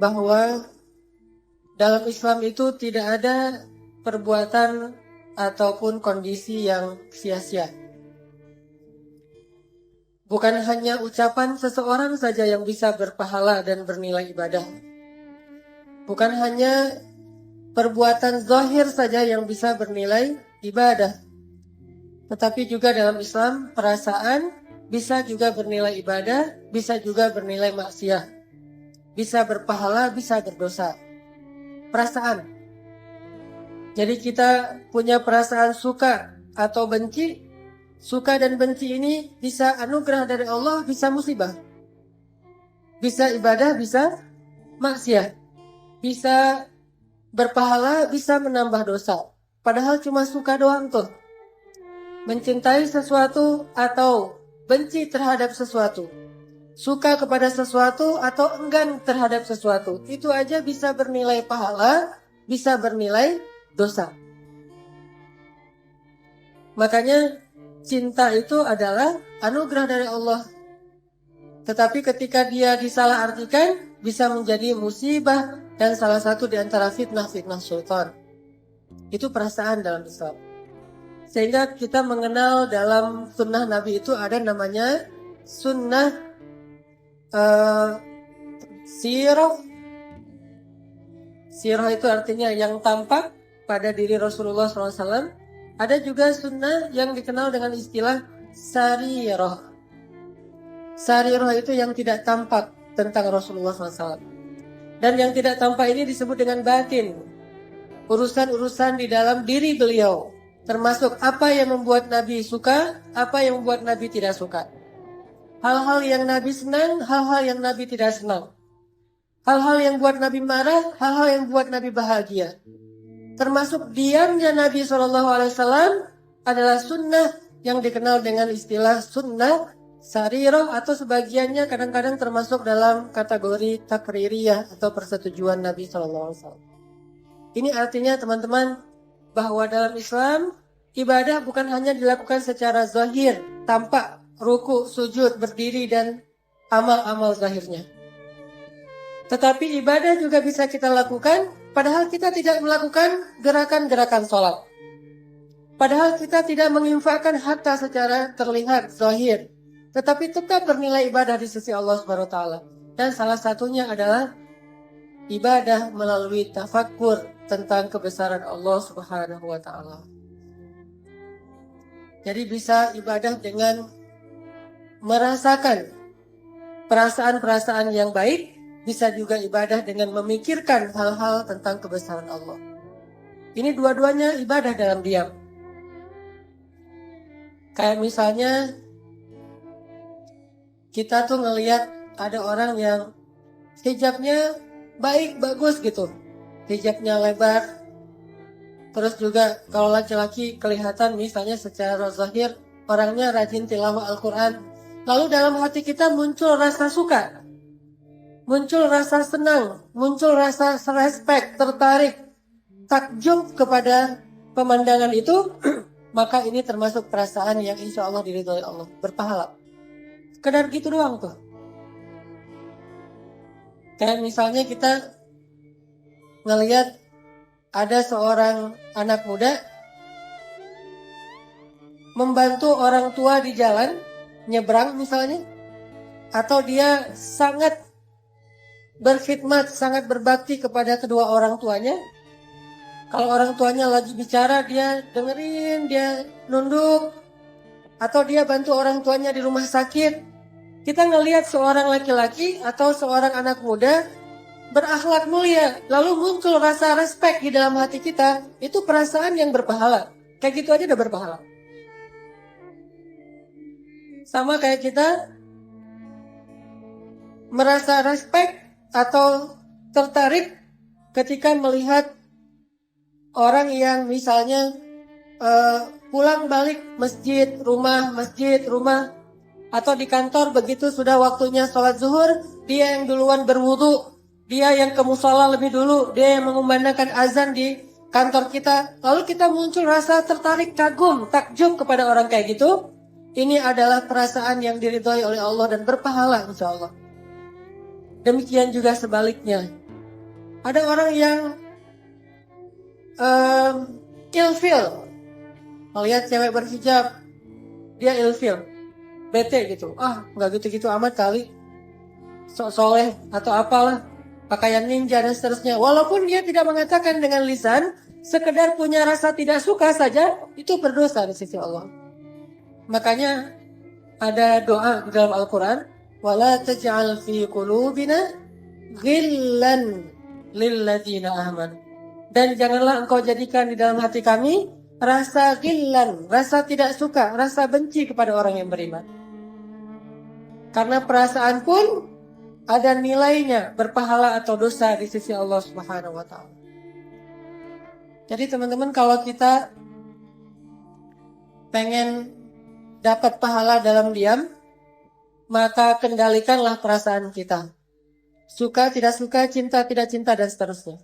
bahwa dalam Islam itu tidak ada perbuatan ataupun kondisi yang sia-sia. Bukan hanya ucapan seseorang saja yang bisa berpahala dan bernilai ibadah. Bukan hanya perbuatan zahir saja yang bisa bernilai ibadah. Tetapi juga dalam Islam, perasaan bisa juga bernilai ibadah, bisa juga bernilai maksiat. Bisa berpahala, bisa berdosa. Perasaan. Jadi kita punya perasaan suka atau benci. Suka dan benci ini bisa anugerah dari Allah, bisa musibah. Bisa ibadah, bisa maksiat. Bisa berpahala, bisa menambah dosa. Padahal cuma suka doang tuh. Mencintai sesuatu atau benci terhadap sesuatu. Suka kepada sesuatu atau enggan terhadap sesuatu. Itu aja bisa bernilai pahala, bisa bernilai dosa. Makanya cinta itu adalah anugerah dari Allah. Tetapi ketika dia disalahartikan, bisa menjadi musibah dan salah satu di antara fitnah-fitnah syaitan. Itu perasaan dalam Islam. Sehingga kita mengenal dalam sunnah Nabi itu ada namanya sunnah sirah. Sirah itu artinya yang tampak pada diri Rasulullah SAW. Ada juga sunnah yang dikenal dengan istilah sarirah. Sarirah itu yang tidak tampak tentang Rasulullah SAW. Dan yang tidak tampak ini disebut dengan batin. Urusan-urusan di dalam diri beliau. Termasuk apa yang membuat Nabi suka, apa yang membuat Nabi tidak suka. Hal-hal yang Nabi senang, hal-hal yang Nabi tidak senang. Hal-hal yang buat Nabi marah, hal-hal yang buat Nabi bahagia. Termasuk diamnya Nabi SAW adalah sunnah yang dikenal dengan istilah sunnah sarirah atau sebagiannya kadang-kadang termasuk dalam kategori takririyah atau persetujuan Nabi SAW. Ini artinya teman-teman bahwa dalam Islam ibadah bukan hanya dilakukan secara zahir, tampak, ruku, sujud, berdiri dan amal-amal zahirnya. Tetapi ibadah juga bisa kita lakukan padahal kita tidak melakukan gerakan-gerakan sholat. Padahal kita tidak menginfakkan harta secara terlihat zahir, tetapi tetap bernilai ibadah di sisi Allah SWT. Dan salah satunya adalah ibadah melalui tafakkur tentang kebesaran Allah SWT. Jadi bisa ibadah dengan merasakan perasaan-perasaan yang baik, bisa juga ibadah dengan memikirkan hal-hal tentang kebesaran Allah. Ini dua-duanya ibadah dalam diam. Kayak misalnya kita tuh ngelihat ada orang yang hijabnya baik, bagus gitu. Hijabnya lebar. Terus juga kalau laki-laki kelihatan misalnya secara zahir orangnya rajin tilawah Al-Quran. Lalu dalam hati kita muncul rasa suka. Muncul rasa senang, muncul rasa respect, tertarik, takjub kepada pemandangan itu, maka ini termasuk perasaan yang insya Allah diridhoi Allah, berpahala. Sekedar gitu doang tuh. Kayak misalnya kita ngelihat ada seorang anak muda membantu orang tua di jalan, nyebrang misalnya, atau dia sangat berkhidmat, sangat berbakti kepada kedua orang tuanya. Kalau orang tuanya lagi bicara, dia dengerin, dia nunduk. Atau dia bantu orang tuanya di rumah sakit. Kita ngelihat seorang laki-laki atau seorang anak muda berakhlak mulia, lalu muncul rasa respect di dalam hati kita. Itu perasaan yang berpahala. Kayak gitu aja udah berpahala. Sama kayak kita merasa respect atau tertarik ketika melihat orang yang misalnya pulang balik masjid, rumah, atau di kantor begitu sudah waktunya sholat zuhur, dia yang duluan berwudu, dia yang ke musola lebih dulu, dia yang mengumandangkan azan di kantor kita. Lalu kita muncul rasa tertarik, kagum, takjub kepada orang kayak gitu. Ini adalah perasaan yang diridhoi oleh Allah dan berpahala insya Allah. Demikian juga sebaliknya. Ada orang yang ilfil melihat cewek berhijab, dia ilfil, bete gitu. Nggak gitu-gitu amat kali, sok soleh atau apalah, pakaian ninja dan seterusnya. Walaupun dia tidak mengatakan dengan lisan, sekedar punya rasa tidak suka saja, itu berdosa di sisi Allah. Makanya ada doa di dalam Al-Quran, wala taj'al fi qulubina ghillan lilladzina amanu. Dan janganlah engkau jadikan di dalam hati kami rasa ghillan, rasa tidak suka, rasa benci kepada orang yang beriman. Karena perasaan pun ada nilainya, berpahala atau dosa di sisi Allah Subhanahu wa taala. Jadi teman-teman, kalau kita pengen dapat pahala dalam diam, maka kendalikanlah perasaan kita. Suka, tidak suka, cinta, tidak cinta, dan seterusnya.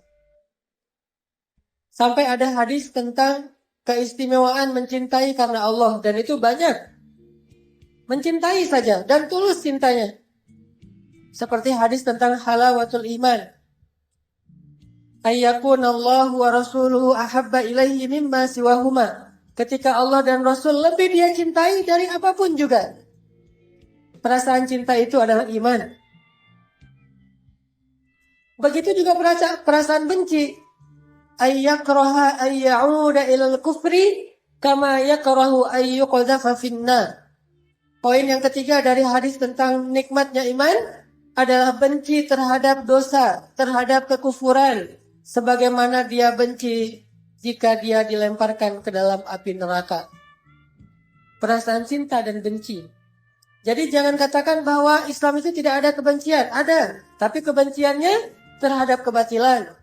Sampai ada hadis tentang keistimewaan mencintai karena Allah. Dan itu banyak. Mencintai saja dan tulus cintanya. Seperti hadis tentang halawatul iman. Ayyakun Allah wa rasuluhu ahabba ilaihi mimma siwahuma. Ketika Allah dan Rasul lebih dia cintai dari apapun juga. Perasaan cinta itu adalah iman. Begitu juga perasaan benci. Ayyakraha ayyauda ilal kufri kama yakrahu ayyuqadhafa finnar. Poin yang ketiga dari hadis tentang nikmatnya iman adalah benci terhadap dosa, terhadap kekufuran, sebagaimana dia benci jika dia dilemparkan ke dalam api neraka. Perasaan cinta dan benci. Jadi jangan katakan bahwa Islam itu tidak ada kebencian. Ada, tapi kebenciannya terhadap kebatilan.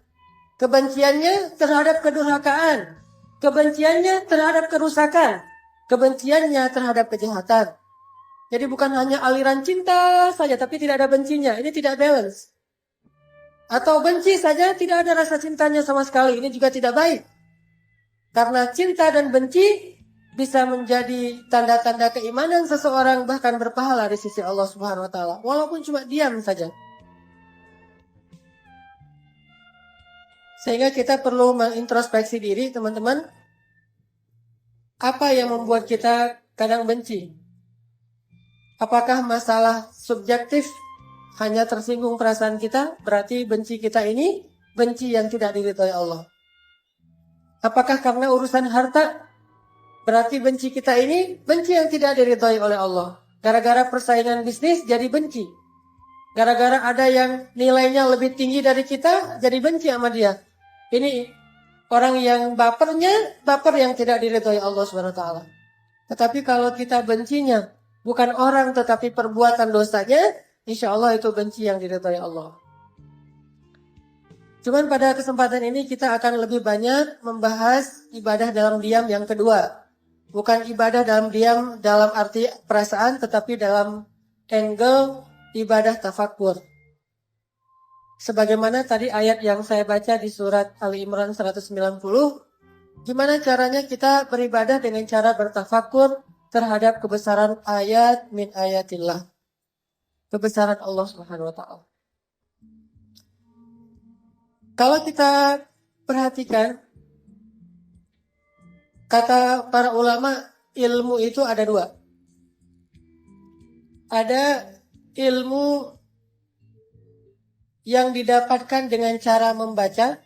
Kebenciannya terhadap kedurhakaan. Kebenciannya terhadap kerusakan. Kebenciannya terhadap kejahatan. Jadi bukan hanya aliran cinta saja, tapi tidak ada bencinya. Ini tidak balance. Atau benci saja, tidak ada rasa cintanya sama sekali. Ini juga tidak baik. Karena cinta dan benci bisa menjadi tanda-tanda keimanan seseorang, bahkan berpahala di sisi Allah Subhanahu wa taala, walaupun cuma diam saja. Sehingga kita perlu mengintrospeksi diri, teman-teman. Apa yang membuat kita kadang benci? Apakah masalah subjektif, hanya tersinggung perasaan kita, berarti benci kita ini benci yang tidak diridhoi Allah? Apakah karena urusan harta, berarti benci kita ini benci yang tidak diridhoi oleh Allah? Gara-gara persaingan bisnis jadi benci. Gara-gara ada yang nilainya lebih tinggi dari kita, jadi benci sama dia. Ini orang yang baper yang tidak diridhoi Allah SWT. Tetapi kalau kita bencinya bukan orang tetapi perbuatan dosanya, insya Allah itu benci yang diridhoi Allah. Cuman pada kesempatan ini kita akan lebih banyak membahas ibadah dalam diam yang kedua. Bukan ibadah dalam diam dalam arti perasaan, tetapi dalam angle ibadah tafakkur. Sebagaimana tadi ayat yang saya baca di surat Ali Imran 190, gimana caranya kita beribadah dengan cara bertafakur terhadap kebesaran ayat min ayatillah. Kebesaran Allah Subhanahu wa taala. Kalau kita perhatikan, kata para ulama, ilmu itu ada dua. Ada ilmu yang didapatkan dengan cara membaca,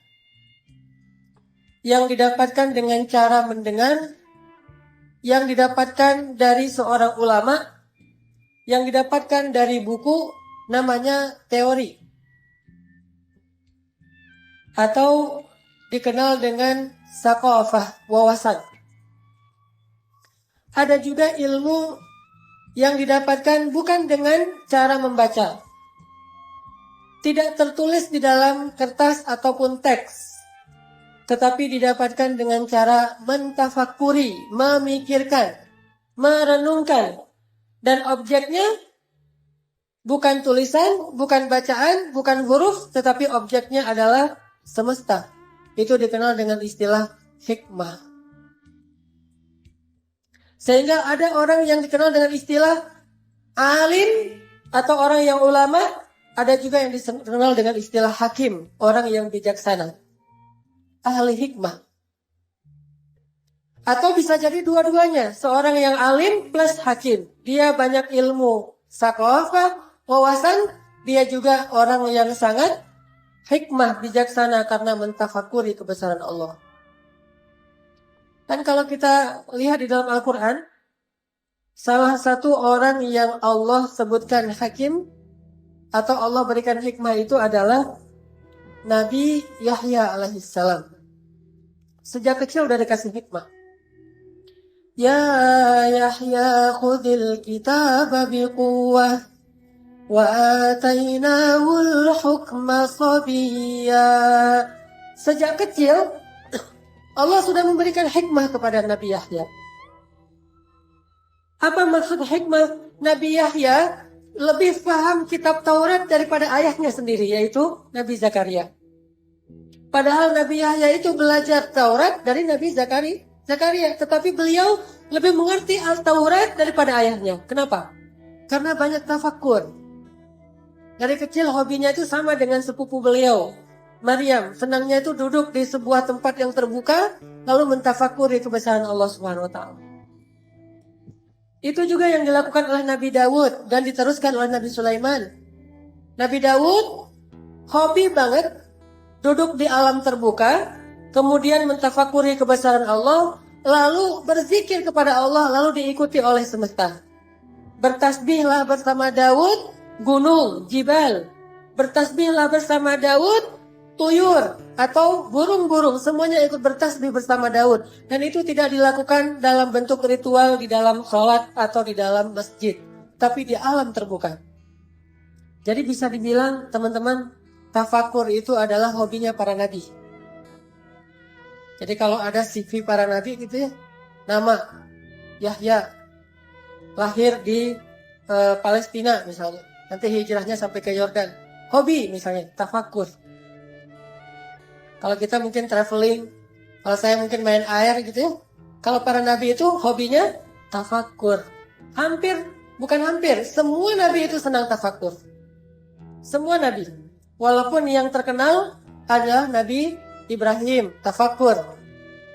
yang didapatkan dengan cara mendengar, yang didapatkan dari seorang ulama, yang didapatkan dari buku, namanya teori. Atau dikenal dengan saqafah, wawasan. Ada juga ilmu yang didapatkan bukan dengan cara membaca. Tidak tertulis di dalam kertas ataupun teks, tetapi didapatkan dengan cara mentafakuri, memikirkan, merenungkan. Dan objeknya bukan tulisan, bukan bacaan, bukan huruf, tetapi objeknya adalah semesta. Itu dikenal dengan istilah hikmah. Sehingga ada orang yang dikenal dengan istilah alim atau orang yang ulama, Ada juga yang dikenal dengan istilah hakim, orang yang bijaksana, ahli hikmah. Atau bisa jadi dua-duanya, seorang yang alim plus hakim. Dia banyak ilmu, sakofah, wawasan, dia juga orang yang sangat hikmah, bijaksana karena mentafakuri kebesaran Allah. Dan kalau kita lihat di dalam Al-Quran, salah satu orang yang Allah sebutkan hakim atau Allah berikan hikmah itu adalah Nabi Yahya alaihissalam. Sejak kecil udah dikasih hikmah. Ya Yahya khudil kitaba biquwwah wa atainahul hukma sabiyya. Sejak kecil Allah sudah memberikan hikmah kepada Nabi Yahya. Apa maksud hikmah? Nabi Yahya lebih paham kitab Taurat daripada ayahnya sendiri, yaitu Nabi Zakaria. Padahal Nabi Yahya itu belajar Taurat dari Nabi Zakaria, tetapi beliau lebih mengerti Al-Taurat daripada ayahnya. Kenapa? Karena banyak tafakur. Dari kecil hobinya itu sama dengan sepupu beliau, Maryam. Senangnya itu duduk di sebuah tempat yang terbuka, lalu mentafakuri kebesaran Allah Subhanahu wa Ta'ala. Itu juga yang dilakukan oleh Nabi Daud dan diteruskan oleh Nabi Sulaiman. Nabi Daud hobi banget duduk di alam terbuka, kemudian mentafakuri kebesaran Allah, lalu berzikir kepada Allah, lalu diikuti oleh semesta. Bertasbihlah bersama Daud gunung, jibal. Bertasbihlah bersama Daud tuyur atau burung-burung, semuanya ikut bertasbih bersama Daud. Dan itu tidak dilakukan dalam bentuk ritual di dalam sholat atau di dalam masjid, tapi di alam terbuka. Jadi bisa dibilang teman-teman, tafakur itu adalah hobinya para nabi. Jadi kalau ada CV para nabi gitu ya, nama Yahya, lahir di Palestina misalnya, nanti hijrahnya sampai ke Yordan. Hobi misalnya tafakur. Kalau kita mungkin traveling, kalau saya mungkin main air gitu ya. Kalau para nabi itu hobinya tafakur. Bukan hampir, semua nabi itu senang tafakur. Semua nabi. Walaupun yang terkenal adalah Nabi Ibrahim, tafakur.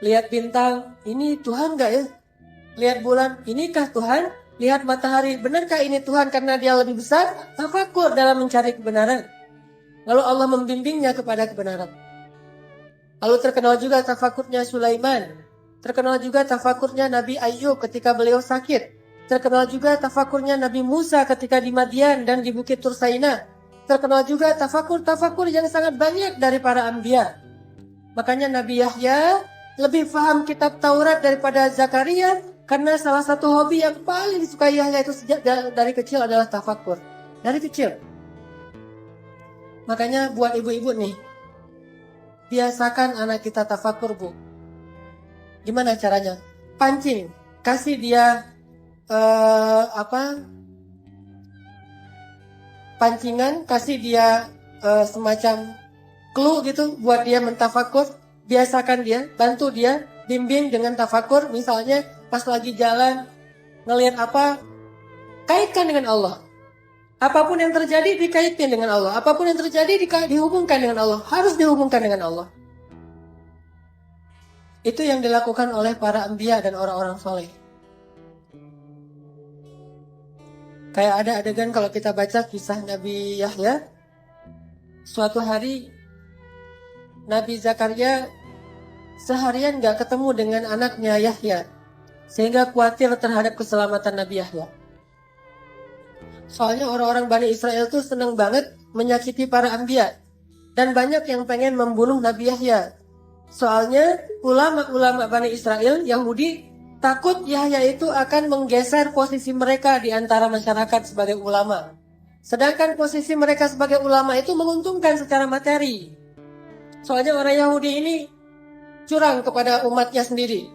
Lihat bintang, ini Tuhan gak ya? Lihat bulan, inikah Tuhan? Lihat matahari, benarkah ini Tuhan karena dia lebih besar? Tafakur dalam mencari kebenaran. Lalu Allah membimbingnya kepada kebenaran. Lalu terkenal juga tafakurnya Sulaiman. Terkenal juga tafakurnya Nabi Ayub ketika beliau sakit. Terkenal juga tafakurnya Nabi Musa ketika di Madian dan di Bukit Tursaina. Terkenal juga tafakur yang sangat banyak dari para anbiya. Makanya Nabi Yahya lebih paham kitab Taurat daripada Zakaria, karena salah satu hobi yang paling disukai Yahya itu sejak dari kecil adalah tafakur. Dari kecil. Makanya buat ibu-ibu nih, biasakan anak kita tafakur, Bu. Gimana caranya? Pancing, kasih dia pancingan, kasih dia semacam clue gitu buat dia mentafakur. Biasakan dia, bantu dia, bimbing dengan tafakur. Misalnya pas lagi jalan ngelihat apa, kaitkan dengan Allah. Apapun yang terjadi dikaitkan dengan Allah. Apapun yang terjadi dihubungkan dengan Allah. Harus dihubungkan dengan Allah. Itu yang dilakukan oleh para anbiya dan orang-orang soleh. Kayak ada adegan kalau kita baca kisah Nabi Yahya. Suatu hari Nabi Zakaria seharian gak ketemu dengan anaknya Yahya, sehingga khawatir terhadap keselamatan Nabi Yahya. Soalnya orang-orang Bani Israel tuh senang banget menyakiti para anbiya, dan banyak yang pengen membunuh Nabi Yahya. Soalnya ulama-ulama Bani Israel, Yahudi, takut Yahya itu akan menggeser posisi mereka di antara masyarakat sebagai ulama. Sedangkan posisi mereka sebagai ulama itu menguntungkan secara materi. Soalnya orang Yahudi ini curang kepada umatnya sendiri.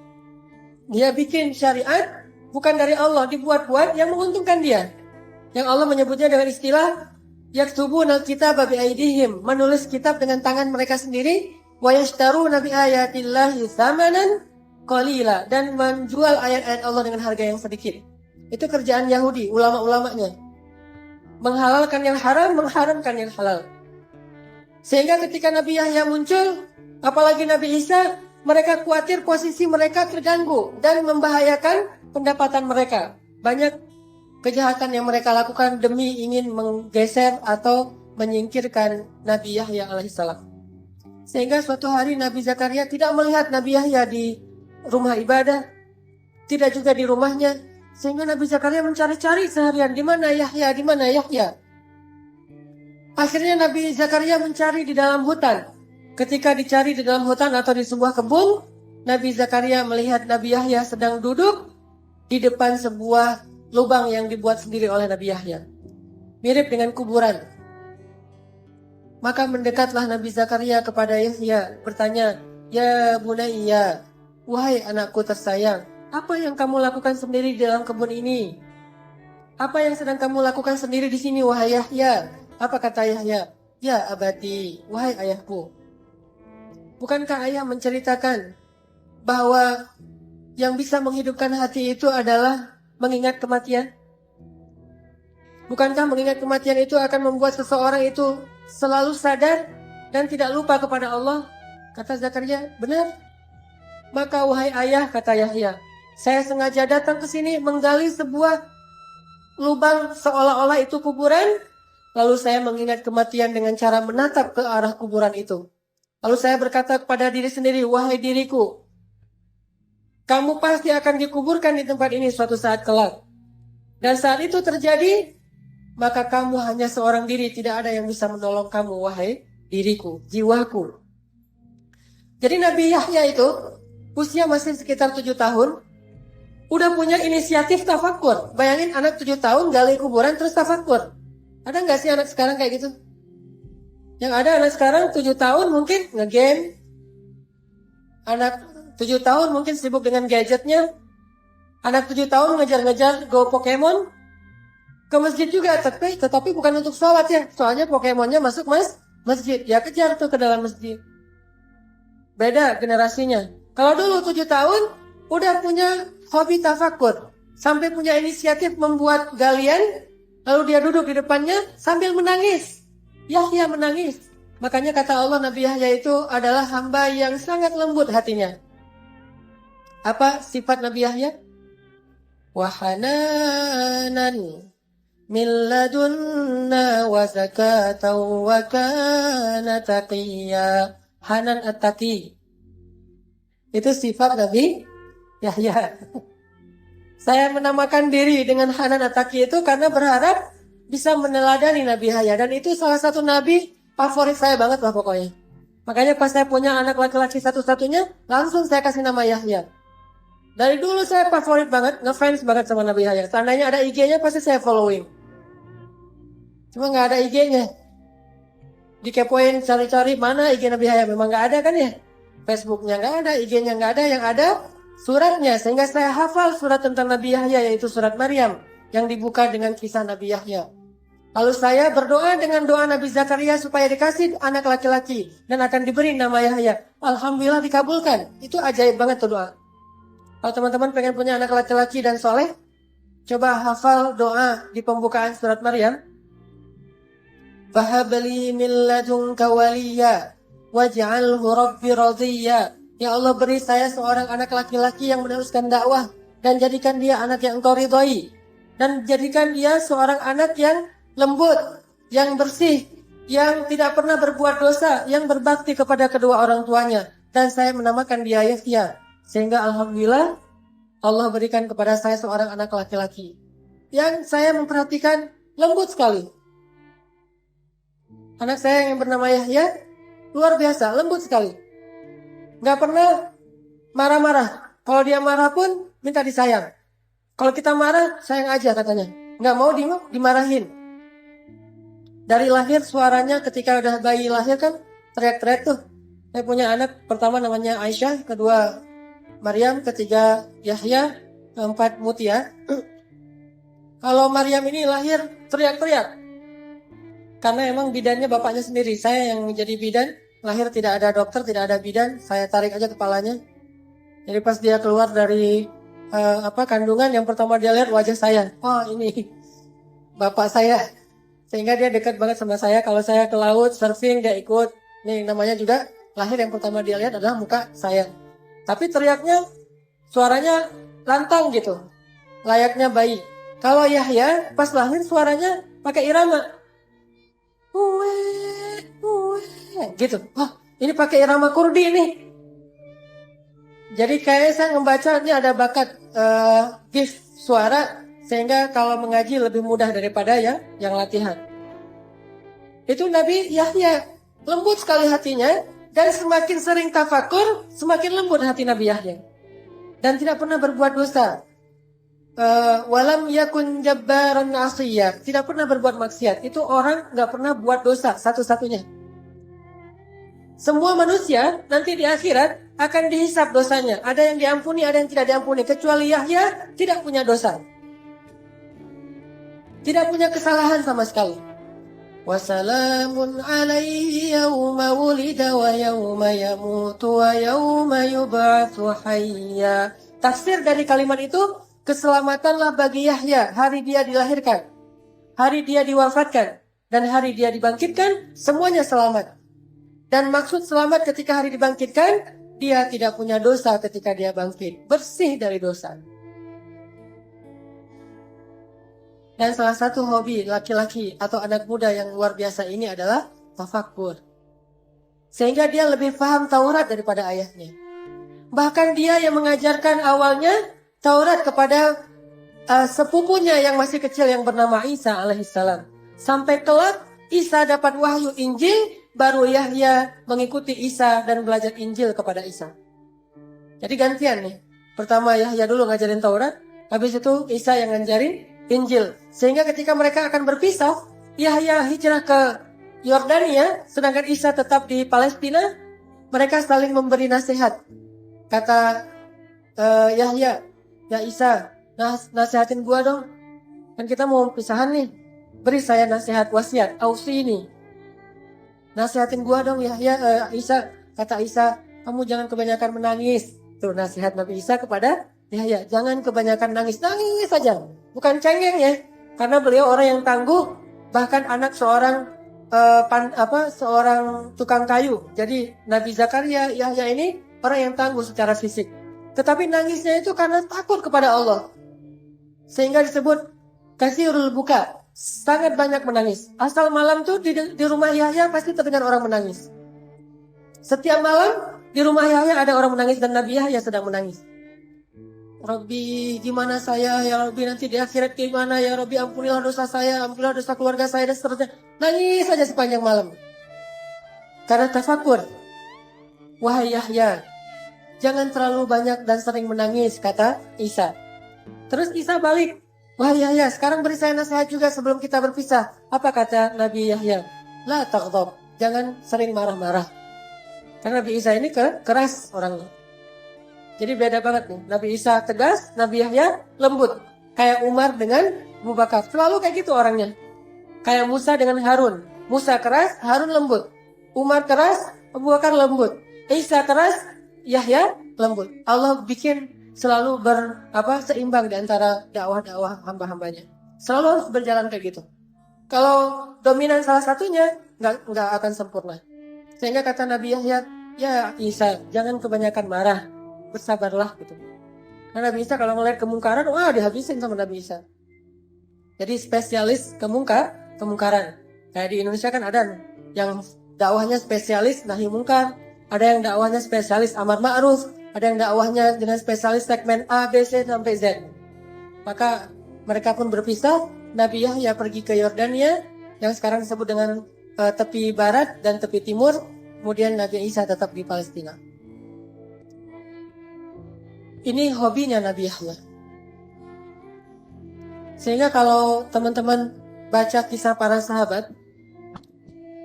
Dia bikin syariat bukan dari Allah, dibuat-buat yang menguntungkan dia. Yang Allah menyebutnya dengan istilah yaktubunal kitaba biaidihim, menulis kitab dengan tangan mereka sendiri, wa yashtaruna bi ayatillahi tsamanan qalila, dan menjual ayat-ayat Allah dengan harga yang sedikit. Itu kerjaan Yahudi, ulama-ulamanya. menghalalkan yang haram, mengharamkan yang halal. Sehingga ketika Nabi Yahya muncul, apalagi Nabi Isa, mereka khawatir posisi mereka terganggu dan membahayakan pendapatan mereka. Banyak kejahatan yang mereka lakukan demi ingin menggeser atau menyingkirkan Nabi Yahya alaihissalam. Sehingga suatu hari Nabi Zakaria tidak melihat Nabi Yahya di rumah ibadah, tidak juga di rumahnya. Sehingga Nabi Zakaria mencari-cari seharian, di mana Yahya, di mana Yahya. Akhirnya Nabi Zakaria mencari di dalam hutan. Ketika dicari di dalam hutan atau di sebuah kebun, Nabi Zakaria melihat Nabi Yahya sedang duduk di depan sebuah lubang yang dibuat sendiri oleh Nabi Yahya. Mirip dengan kuburan. Maka mendekatlah Nabi Zakaria kepada Yahya, bertanya, "Ya Bunayya, wahai anakku tersayang, apa yang kamu lakukan sendiri di dalam kebun ini? Apa yang sedang kamu lakukan sendiri di sini, wahai Yahya?" Apa kata Yahya? "Ya abati, wahai ayahku. Bukankah ayah menceritakan bahwa yang bisa menghidupkan hati itu adalah mengingat kematian? Bukankah mengingat kematian itu akan membuat seseorang itu selalu sadar dan tidak lupa kepada Allah?" Kata Zakaria, "Benar. Maka wahai ayah," kata Yahya, "saya sengaja datang ke sini menggali sebuah lubang seolah-olah itu kuburan. Lalu saya mengingat kematian dengan cara menatap ke arah kuburan itu. Lalu saya berkata kepada diri sendiri, wahai diriku, kamu pasti akan dikuburkan di tempat ini suatu saat kelak. Dan saat itu terjadi, maka kamu hanya seorang diri, tidak ada yang bisa menolong kamu, wahai diriku, jiwaku." Jadi Nabi Yahya itu, usia masih sekitar 7 tahun, udah punya inisiatif tafakur. Bayangin anak 7 tahun gali kuburan terus tafakur. Ada nggak sih anak sekarang kayak gitu? Yang ada anak sekarang 7 tahun mungkin nge-game. Anak 7 tahun mungkin sibuk dengan gadgetnya. Anak 7 tahun ngejar-ngejar Go Pokemon. Ke masjid juga, tetapi bukan untuk sholat ya. Soalnya Pokemonnya masuk masjid. Ya kejar tuh ke dalam masjid. Beda generasinya. Kalau dulu 7 tahun udah punya hobi tafakur. Sampai punya inisiatif membuat galian. Lalu dia duduk di depannya sambil menangis. Yahya menangis. Makanya kata Allah, Nabi Yahya itu adalah hamba yang sangat lembut hatinya. Apa sifat Nabi Yahya? Wahananan min ladunna wa zakatan wa kana taqiyya. Hanan at-taqi. Itu sifat Nabi Yahya. Saya menamakan diri dengan Hanan at-Taqi itu karena berharap bisa meneladani Nabi Yahya. Dan itu salah satu nabi favorit saya banget lah pokoknya. Makanya pas saya punya anak laki-laki satu-satunya, langsung saya kasih nama Yahya. Dari dulu saya favorit banget, ngefans banget sama Nabi Yahya. Seandainya ada IG-nya pasti saya following. Cuma nggak ada IG-nya. Dikepoin cari-cari mana IG Nabi Yahya, memang nggak ada kan ya. Facebooknya nggak ada, IG-nya nggak ada, yang ada suratnya. Sehingga saya hafal surat tentang Nabi Yahya, yaitu surat Maryam yang dibuka dengan kisah Nabi Yahya. Lalu saya berdoa dengan doa Nabi Zakaria supaya dikasih anak laki-laki dan akan diberi nama Yahya. Alhamdulillah dikabulkan. Itu ajaib banget tuh doa. Kalau teman-teman pengen punya anak laki-laki dan soleh, coba hafal doa di pembukaan surat Maryam. Fahabli min ladunka waliya waj'alhu rabbi radiyya. Ya Allah, beri saya seorang anak laki-laki yang meneruskan dakwah dan jadikan dia anak yang Engkau ridhoi, dan jadikan dia seorang anak yang lembut, yang bersih, yang tidak pernah berbuat dosa, yang berbakti kepada kedua orang tuanya. Dan saya menamakan dia Yahya. Sehingga alhamdulillah Allah berikan kepada saya seorang anak laki-laki yang saya memperhatikan lembut sekali. Anak saya yang bernama Yahya luar biasa, lembut sekali. Gak pernah marah-marah. Kalau dia marah pun minta disayang. Kalau kita marah, sayang aja katanya. Gak mau dimarahin. Dari lahir suaranya ketika udah bayi lahir kan teriak-teriak tuh. Saya punya anak pertama namanya Aisyah, kedua Maryam, ketiga Yahya, keempat Mutia. Kalau Maryam ini lahir teriak-teriak. Karena emang bidannya bapaknya sendiri. Saya yang menjadi bidan, lahir tidak ada dokter, tidak ada bidan, saya tarik aja kepalanya. Jadi pas dia keluar dari kandungan, yang pertama dia lihat wajah saya. Oh ini bapak saya. Sehingga dia dekat banget sama saya. Kalau saya ke laut, surfing, dia ikut. Nih namanya juga lahir yang pertama dia lihat adalah muka saya. Tapi teriaknya, suaranya lantang gitu. Layaknya bayi. Kalau Yahya pas lahir suaranya pakai irama. Gitu. Wah, ini pakai irama Kurdi nih. Jadi kayak saya membaca ini ada bakat gift suara sehingga kalau mengaji lebih mudah daripada ya yang latihan. Itu Nabi Yahya lembut sekali hatinya dan semakin sering tafakur semakin lembut hati Nabi Yahya dan tidak pernah berbuat dosa. Walam yakun jabbaran asiyah, tidak pernah berbuat maksiat. Itu orang nggak pernah buat dosa satu-satunya. Semua manusia nanti di akhirat akan dihisap dosanya. Ada yang diampuni, ada yang tidak diampuni. Kecuali Yahya tidak punya dosa. Tidak punya kesalahan sama sekali. Wassalamun alaihi yawma wulida wa yawma yamutu wa yawma yub'atsu hayya. Tafsir dari kalimat itu, keselamatanlah bagi Yahya hari dia dilahirkan, hari dia diwafatkan, dan hari dia dibangkitkan, semuanya selamat. Dan maksud selamat ketika hari dibangkitkan, dia tidak punya dosa ketika dia bangkit. Bersih dari dosa. Dan salah satu hobi laki-laki atau anak muda yang luar biasa ini adalah tafakkur. Sehingga dia lebih paham Taurat daripada ayahnya. Bahkan dia yang mengajarkan awalnya Taurat kepada sepupunya yang masih kecil yang bernama Isa alaihissalam. Sampai kelak Isa dapat wahyu Injil, baru Yahya mengikuti Isa dan belajar Injil kepada Isa. Jadi gantian nih. Pertama Yahya dulu ngajarin Taurat, habis itu Isa yang ngajarin Injil. Sehingga ketika mereka akan berpisah, Yahya hijrah ke Yordania, sedangkan Isa tetap di Palestina. Mereka saling memberi nasihat. Kata Yahya, ya Isa, nasihatin gua dong. Kan kita mau pisahan nih. Beri saya nasihat wasiat, ausi ini. Nasihatin gua dong Yahya, Isa. Kata Isa, kamu jangan kebanyakan menangis. Tuh nasihat Nabi Isa kepada Yahya, jangan kebanyakan nangis. Nangis saja, bukan cengeng ya. Karena beliau orang yang tangguh, bahkan anak seorang seorang tukang kayu. Jadi Nabi Zakaria, Yahya ini orang yang tangguh secara fisik. Tetapi nangisnya itu karena takut kepada Allah. Sehingga disebut kasirul buka. Sangat banyak menangis. Asal malam tuh di rumah Yahya pasti terdengar orang menangis. Setiap malam di rumah Yahya ada orang menangis dan Nabi Yahya sedang menangis. Rabbi, gimana saya? Ya Rabbi, nanti di akhirat gimana? Ya Rabbi, ampunilah dosa saya, ampunilah dosa keluarga saya dan seterusnya. Nangis saja sepanjang malam. Karena tafakur. Wahai Yahya, jangan terlalu banyak dan sering menangis, kata Isa. Terus Isa balik. Wahai Yahya, sekarang beri saya nasihat juga sebelum kita berpisah. Apa kata Nabi Yahya? La taghdab, jangan sering marah-marah. Karena Nabi Isa ini keras orangnya. Jadi beda banget nih. Nabi Isa tegas, Nabi Yahya lembut. Kayak Umar dengan Abu Bakar. Selalu kayak gitu orangnya. Kayak Musa dengan Harun. Musa keras, Harun lembut. Umar keras, Abu Bakar lembut. Isa keras, Yahya lembut. Allah bikin selalu seimbang di antara dakwah-dakwah hamba-hambanya. Selalu harus berjalan kayak gitu. Kalau dominan salah satunya, nggak akan sempurna. Sehingga kata Nabi Yahya, ya Isa, jangan kebanyakan marah, bersabarlah gitu. Karena Nabi Isa kalau ngeliat kemungkaran, wah dihabisin sama Nabi Isa. Jadi spesialis kemungkaran. Kayak di Indonesia kan ada yang dakwahnya spesialis nahi mungkar, ada yang dakwahnya spesialis amar ma'ruf, ada yang dakwahnya dengan spesialis segmen A, B, C sampai Z. Maka mereka pun berpisah. Nabi Yahya pergi ke Yordania yang sekarang disebut dengan tepi barat dan tepi timur. Kemudian Nabi Isa tetap di Palestina. Ini hobinya Nabi Yahya. Sehingga kalau teman-teman baca kisah para sahabat,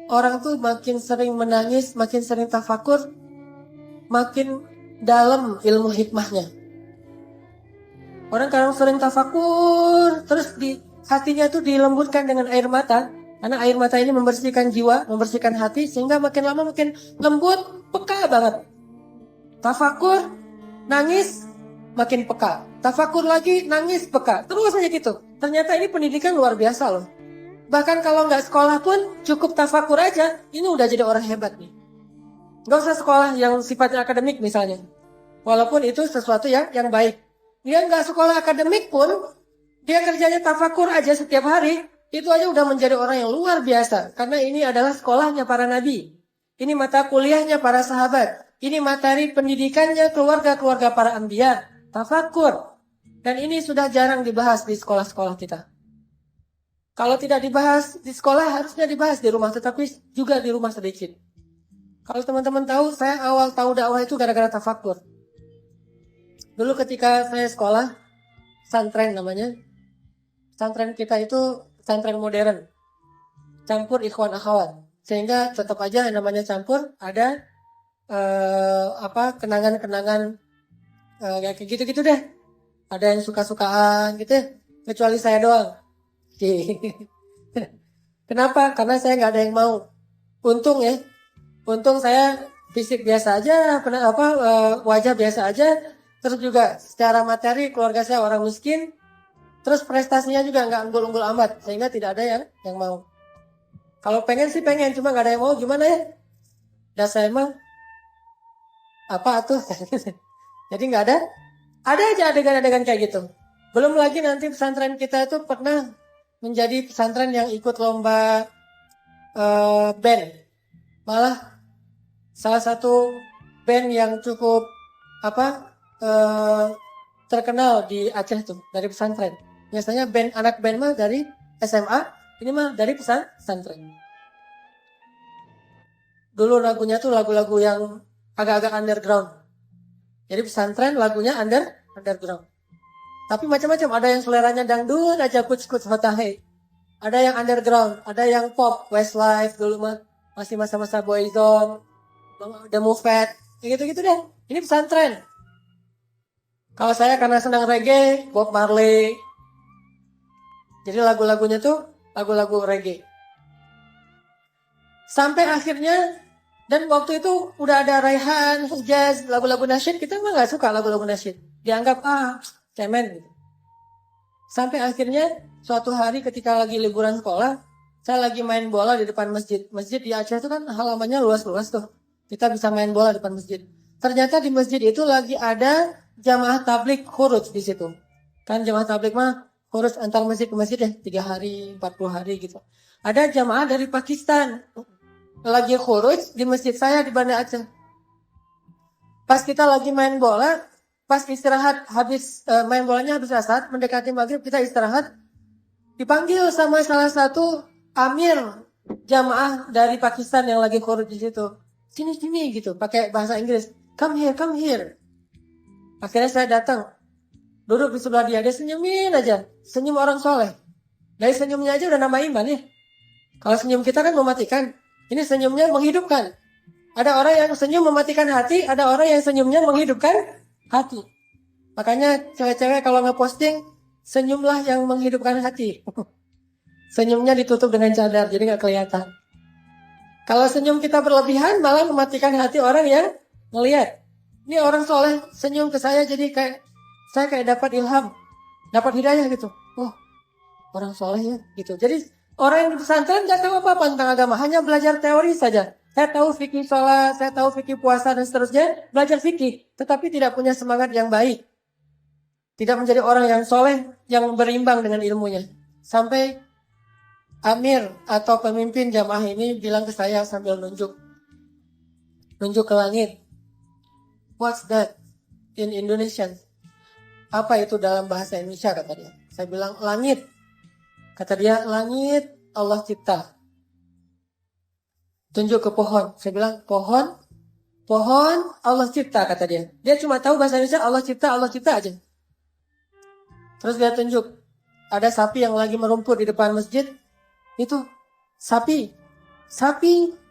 orang tuh makin sering menangis, makin sering tafakur, makin dalam ilmu hikmahnya. Orang kadang sering tafakur, terus di hatinya tuh dilembutkan dengan air mata. Karena air mata ini membersihkan jiwa, membersihkan hati, sehingga makin lama makin lembut, peka banget. Tafakur, nangis, makin peka. Tafakur lagi, nangis, peka. Terus saja gitu. Ternyata ini pendidikan luar biasa loh. Bahkan kalau nggak sekolah pun cukup tafakur aja, ini udah jadi orang hebat nih. Nggak usah sekolah yang sifatnya akademik misalnya. Walaupun itu sesuatu yang baik. Dia nggak sekolah akademik pun, dia kerjanya tafakur aja setiap hari, itu aja udah menjadi orang yang luar biasa. Karena ini adalah sekolahnya para nabi. Ini mata kuliahnya para sahabat. Ini materi pendidikannya keluarga-keluarga para anbiya. Tafakur. Dan ini sudah jarang dibahas di sekolah-sekolah kita. Kalau tidak dibahas di sekolah, harusnya dibahas di rumah, tetapi juga di rumah sedikit. Kalau teman-teman tahu, saya awal tahu dakwah itu gara-gara tafakur. Dulu ketika saya sekolah, pesantren namanya. Pesantren kita itu pesantren modern. Campur ikhwan akhwat. Sehingga tetap aja namanya campur, ada kenangan-kenangan kayak gitu-gitu deh. Ada yang suka-sukaan gitu, kecuali saya doang. Kenapa? Karena saya nggak ada yang mau. Untung ya, untung saya fisik biasa aja, wajah biasa aja, terus juga secara materi keluarga saya orang miskin, terus prestasinya juga nggak unggul-unggul amat, sehingga tidak ada yang mau. Kalau pengen sih pengen, cuma nggak ada yang mau, gimana ya? Dan saya mah apa tuh? Jadi nggak ada aja adegan-adegan kayak gitu. Belum lagi nanti pesantren kita itu pernah menjadi pesantren yang ikut lomba band. Malah salah satu band yang cukup terkenal di Aceh tuh dari pesantren. Biasanya anak band mah dari SMA, ini mah dari pesantren. Dulu lagunya tuh lagu-lagu yang agak-agak underground. Jadi pesantren lagunya underground. Tapi macam-macam, ada yang seleranya dangdut aja, kuts-kuts hotahe. Ada yang underground, ada yang pop, Westlife dulu mah masih masa-masa Boyzone, The Movement, gitu-gitu deh. Ini pesantren. Kalau saya karena senang reggae, Bob Marley. Jadi lagu-lagunya tuh lagu-lagu reggae. Sampai akhirnya, dan waktu itu udah ada Raihan, jazz, lagu-lagu nasyid, kita mah nggak suka lagu-lagu nasyid. Dianggap cemen gitu. Sampai akhirnya suatu hari ketika lagi liburan sekolah, saya lagi main bola di depan masjid. Masjid di Aceh itu kan halamannya luas-luas tuh. Kita bisa main bola di depan masjid. Ternyata di masjid itu lagi ada jamaah tabligh khuruj di situ. Kan jamaah tabligh mah khuruj antar masjid ke masjid ya, 3 hari, 40 hari gitu. Ada jamaah dari Pakistan lagi khuruj di masjid saya di Banda Aceh. Pas kita lagi main bola, pas istirahat habis main bolanya habis asar, mendekati maghrib kita istirahat, dipanggil sama salah satu amir jamaah dari Pakistan yang lagi khuruj di situ. Sini gitu, pakai bahasa Inggris. Come here. Akhirnya saya datang, duduk di sebelah dia senyumin aja, senyum orang soleh. Dari senyumnya aja udah nama iman ya. Kalau senyum kita kan mematikan, ini senyumnya menghidupkan. Ada orang yang senyum mematikan hati, ada orang yang senyumnya menghidupkan hati. Makanya cewek-cewek kalau ngeposting, senyumlah yang menghidupkan hati. Senyumnya ditutup dengan cadar, jadi nggak kelihatan. Kalau senyum kita berlebihan, malah mematikan hati orang yang ngelihat. Ini orang soleh senyum ke saya, jadi saya kayak dapat ilham, dapat hidayah gitu. Oh, orang soleh ya gitu. Jadi orang yang di pesantren nggak tahu apa-apa tentang agama, hanya belajar teori saja. Saya tahu fikih sholat, saya tahu fikih puasa dan seterusnya, belajar fikih, tetapi tidak punya semangat yang baik. Tidak menjadi orang yang soleh, yang berimbang dengan ilmunya. Sampai amir atau pemimpin jamaah ini bilang ke saya sambil nunjuk ke langit. What's that in Indonesian? Apa itu dalam bahasa Indonesia, kata dia. Saya bilang langit. Kata dia, langit Allah cipta. Tunjuk ke pohon. Saya bilang, pohon Allah cipta, kata dia. Dia cuma tahu bahasa Indonesia Allah cipta aja. Terus dia tunjuk, ada sapi yang lagi merumput di depan masjid. Itu sapi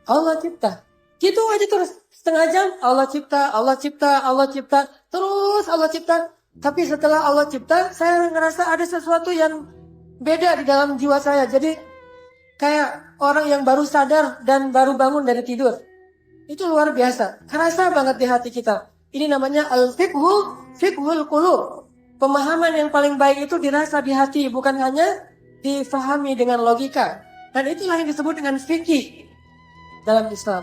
Allah cipta. Gitu aja terus, setengah jam Allah cipta, terus Allah cipta. Tapi setelah Allah cipta, saya ngerasa ada sesuatu yang beda di dalam jiwa saya. Jadi kayak orang yang baru sadar dan baru bangun dari tidur. Itu luar biasa. Kerasa banget di hati kita. Ini namanya fiqhul qulub. Pemahaman yang paling baik itu dirasa di hati, bukan hanya difahami dengan logika. Dan itulah yang disebut dengan fikih dalam Islam.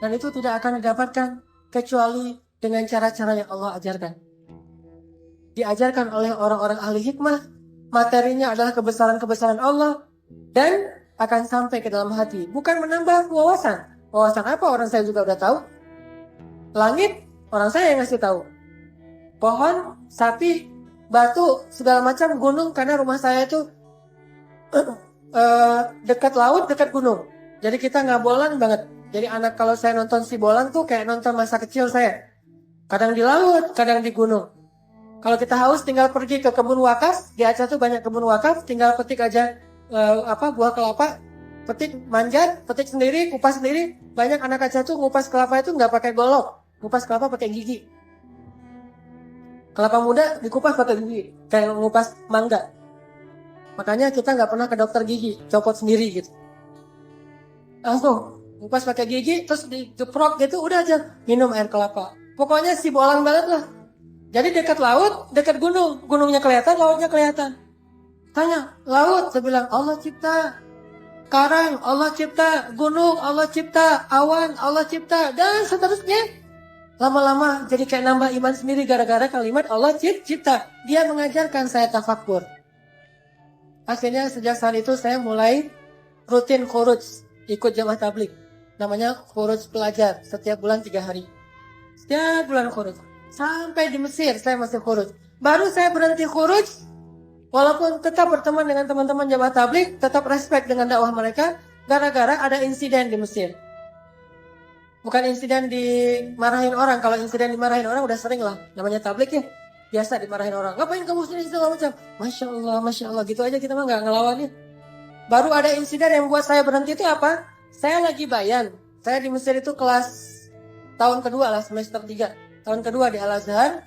Dan itu tidak akan didapatkan kecuali dengan cara-cara yang Allah ajarkan. Diajarkan oleh orang-orang ahli hikmah, materinya adalah kebesaran-kebesaran Allah, dan akan sampai ke dalam hati. Bukan menambah wawasan. Wawasan apa? Orang saya juga udah tahu. Langit, orang saya yang ngasih tahu. Pohon, sapi, batu, segala macam, gunung, karena rumah saya itu dekat laut, dekat gunung. Jadi kita nggak bolan banget. Jadi anak kalau saya nonton si bolang tuh kayak nonton masa kecil saya. Kadang di laut, kadang di gunung. Kalau kita haus tinggal pergi ke kebun wakaf. Di Aceh tuh banyak kebun wakaf. Tinggal petik aja buah kelapa. Petik, manjat, petik sendiri, kupas sendiri. Banyak anak Aceh tuh ngupas kelapa itu nggak pakai golok. Ngupas kelapa pakai gigi. Kelapa muda dikupas pakai gigi. Kayak ngupas mangga. Makanya kita nggak pernah ke dokter gigi. Copot sendiri gitu. Langsung ngupas pakai gigi, terus digeprok gitu, udah aja minum air kelapa. Pokoknya si bolang banget lah. Jadi dekat laut, dekat gunung. Gunungnya kelihatan, lautnya kelihatan. Tanya, laut, saya bilang Allah cipta. Karang, Allah cipta. Gunung, Allah cipta. Awan, Allah cipta. Dan seterusnya. Lama-lama jadi kayak nambah iman sendiri gara-gara kalimat Allah cipta. Dia mengajarkan saya tafakur. Akhirnya sejak saat itu saya mulai rutin khuruj, ikut jamaah tabligh. Namanya khuruj pelajar, setiap bulan 3 hari. Setiap bulan khuruj. Sampai di Mesir saya masih khuruj. Baru saya berhenti khuruj, walaupun tetap berteman dengan teman-teman jamaah tabligh, tetap respect dengan dakwah mereka, gara-gara ada insiden di Mesir. Bukan insiden dimarahin orang. Kalau insiden dimarahin orang udah sering lah. Namanya tabligh ya. Biasa dimarahin orang. Ngapain kamu sini segala macam. Masya Allah. Gitu aja kita mah gak ngelawan ya. Baru ada insiden yang buat saya berhenti itu apa? Saya lagi bayan. Saya di Mesir itu kelas tahun kedua lah, semester 3. Tahun kedua di Al-Azhar.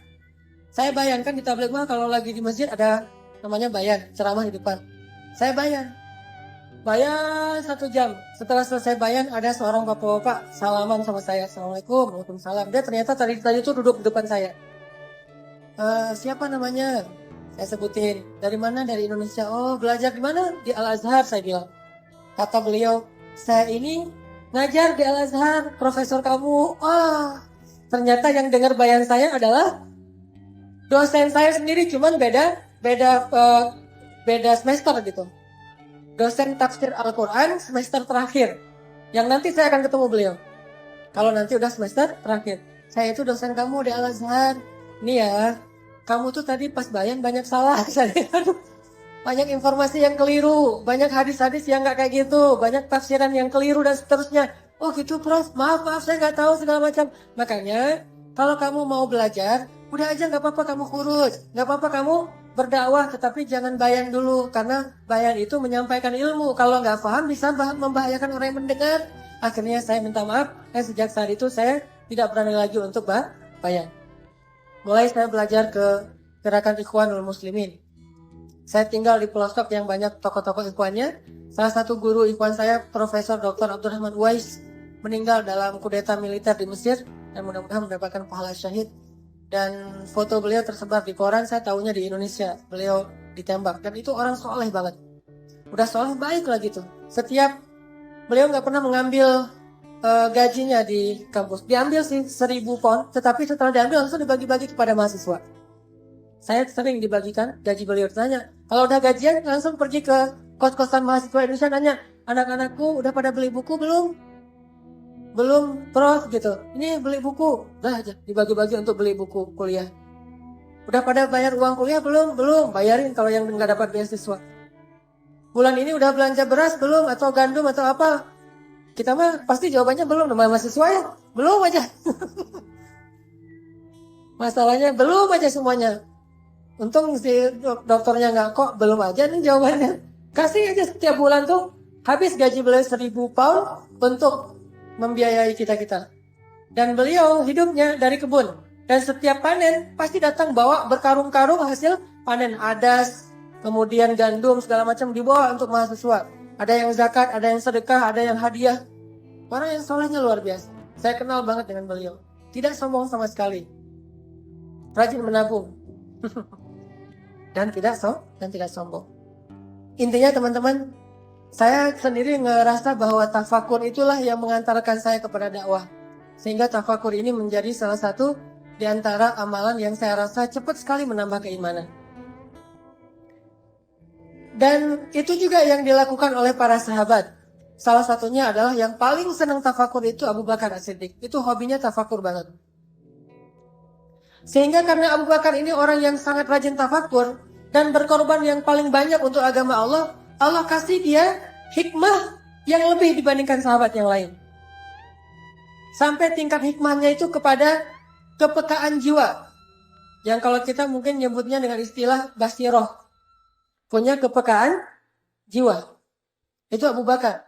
Saya bayangkan di tabligh mah kalau lagi di masjid ada namanya bayan. Ceramah di depan. Saya bayan. Bayan 1 jam. Setelah selesai bayan ada seorang bapak-bapak salaman sama saya. Assalamualaikum, waalaikumsalam. Dia ternyata tadi itu duduk di depan saya. Siapa namanya? Saya sebutin. Dari mana? Dari Indonesia. Oh, belajar di mana? Di Al-Azhar, saya bilang. Kata beliau, saya ini ngajar di Al-Azhar, profesor kamu. Ternyata yang dengar bayan saya adalah dosen saya sendiri, cuman beda semester gitu. Dosen tafsir Al-Quran semester terakhir. Yang nanti saya akan ketemu beliau. Kalau nanti udah semester terakhir. Saya itu dosen kamu di Al-Azhar. Nih ya, kamu tuh tadi pas bayan banyak salah. Banyak informasi yang keliru. Banyak hadis-hadis yang gak kayak gitu. Banyak tafsiran yang keliru dan seterusnya. Oh gitu Prof, maaf saya gak tahu segala macam. Makanya, kalau kamu mau belajar, udah aja gak apa-apa kamu kurus. Gak apa-apa kamu berdakwah, tetapi jangan bayan dulu, karena bayan itu menyampaikan ilmu. Kalau nggak paham bisa membahayakan orang yang mendengar. Akhirnya saya minta maaf, dan sejak saat itu saya tidak berani lagi untuk bayan. Mulai saya belajar ke gerakan Ikhwanul Muslimin. Saya tinggal di pelosok yang banyak tokoh-tokoh ikhwannya. Salah satu guru ikhwan saya, Profesor Dr. Abdurrahman Uwais, meninggal dalam kudeta militer di Mesir, dan mudah-mudahan mendapatkan pahala syahid. Dan foto beliau tersebar di koran, saya tahunya di Indonesia. Beliau ditembak, dan itu orang soleh banget. Udah soleh baik lah gitu. Setiap beliau nggak pernah mengambil gajinya di kampus. Diambil sih 1.000 pound, tetapi setelah diambil langsung dibagi-bagi kepada mahasiswa. Saya sering dibagikan gaji beliau. Tanya, kalau udah gajian langsung pergi ke kos-kosan mahasiswa Indonesia, nanya, anak-anakku udah pada beli buku belum? Belum, Prof, gitu. Ini beli buku. Udah aja, dibagi-bagi untuk beli buku kuliah. Udah pada bayar uang kuliah belum? Belum, bayarin kalau yang nggak dapat beasiswa. Bulan ini udah belanja beras belum? Atau gandum atau apa? Kita mah pasti jawabannya belum, nama mahasiswa ya. Belum aja. Masalahnya belum aja semuanya. Untung si dokternya nggak kok, belum aja nih jawabannya. Kasih aja setiap bulan tuh, habis gaji beliau 1.000 pound untuk membiayai kita-kita. Dan beliau hidupnya dari kebun. Dan setiap panen pasti datang bawa berkarung-karung hasil panen. Adas, kemudian gandum, segala macam dibawa untuk mahasiswa. Ada yang zakat, ada yang sedekah, ada yang hadiah. Orang yang solehnya luar biasa. Saya kenal banget dengan beliau. Tidak sombong sama sekali. Rajin menabung. dan tidak sombong. Intinya teman-teman, saya sendiri ngerasa bahwa tafakur itulah yang mengantarkan saya kepada dakwah. Sehingga tafakur ini menjadi salah satu di antara amalan yang saya rasa cepat sekali menambah keimanan. Dan itu juga yang dilakukan oleh para sahabat. Salah satunya adalah yang paling senang tafakur itu Abu Bakar As-Siddiq. Itu hobinya tafakur banget. Sehingga karena Abu Bakar ini orang yang sangat rajin tafakur dan berkorban yang paling banyak untuk agama Allah, Allah kasih dia hikmah yang lebih dibandingkan sahabat yang lain. Sampai tingkat hikmahnya itu kepada kepekaan jiwa. Yang kalau kita mungkin nyebutnya dengan istilah basiroh. Punya kepekaan jiwa. Itu Abu Bakar.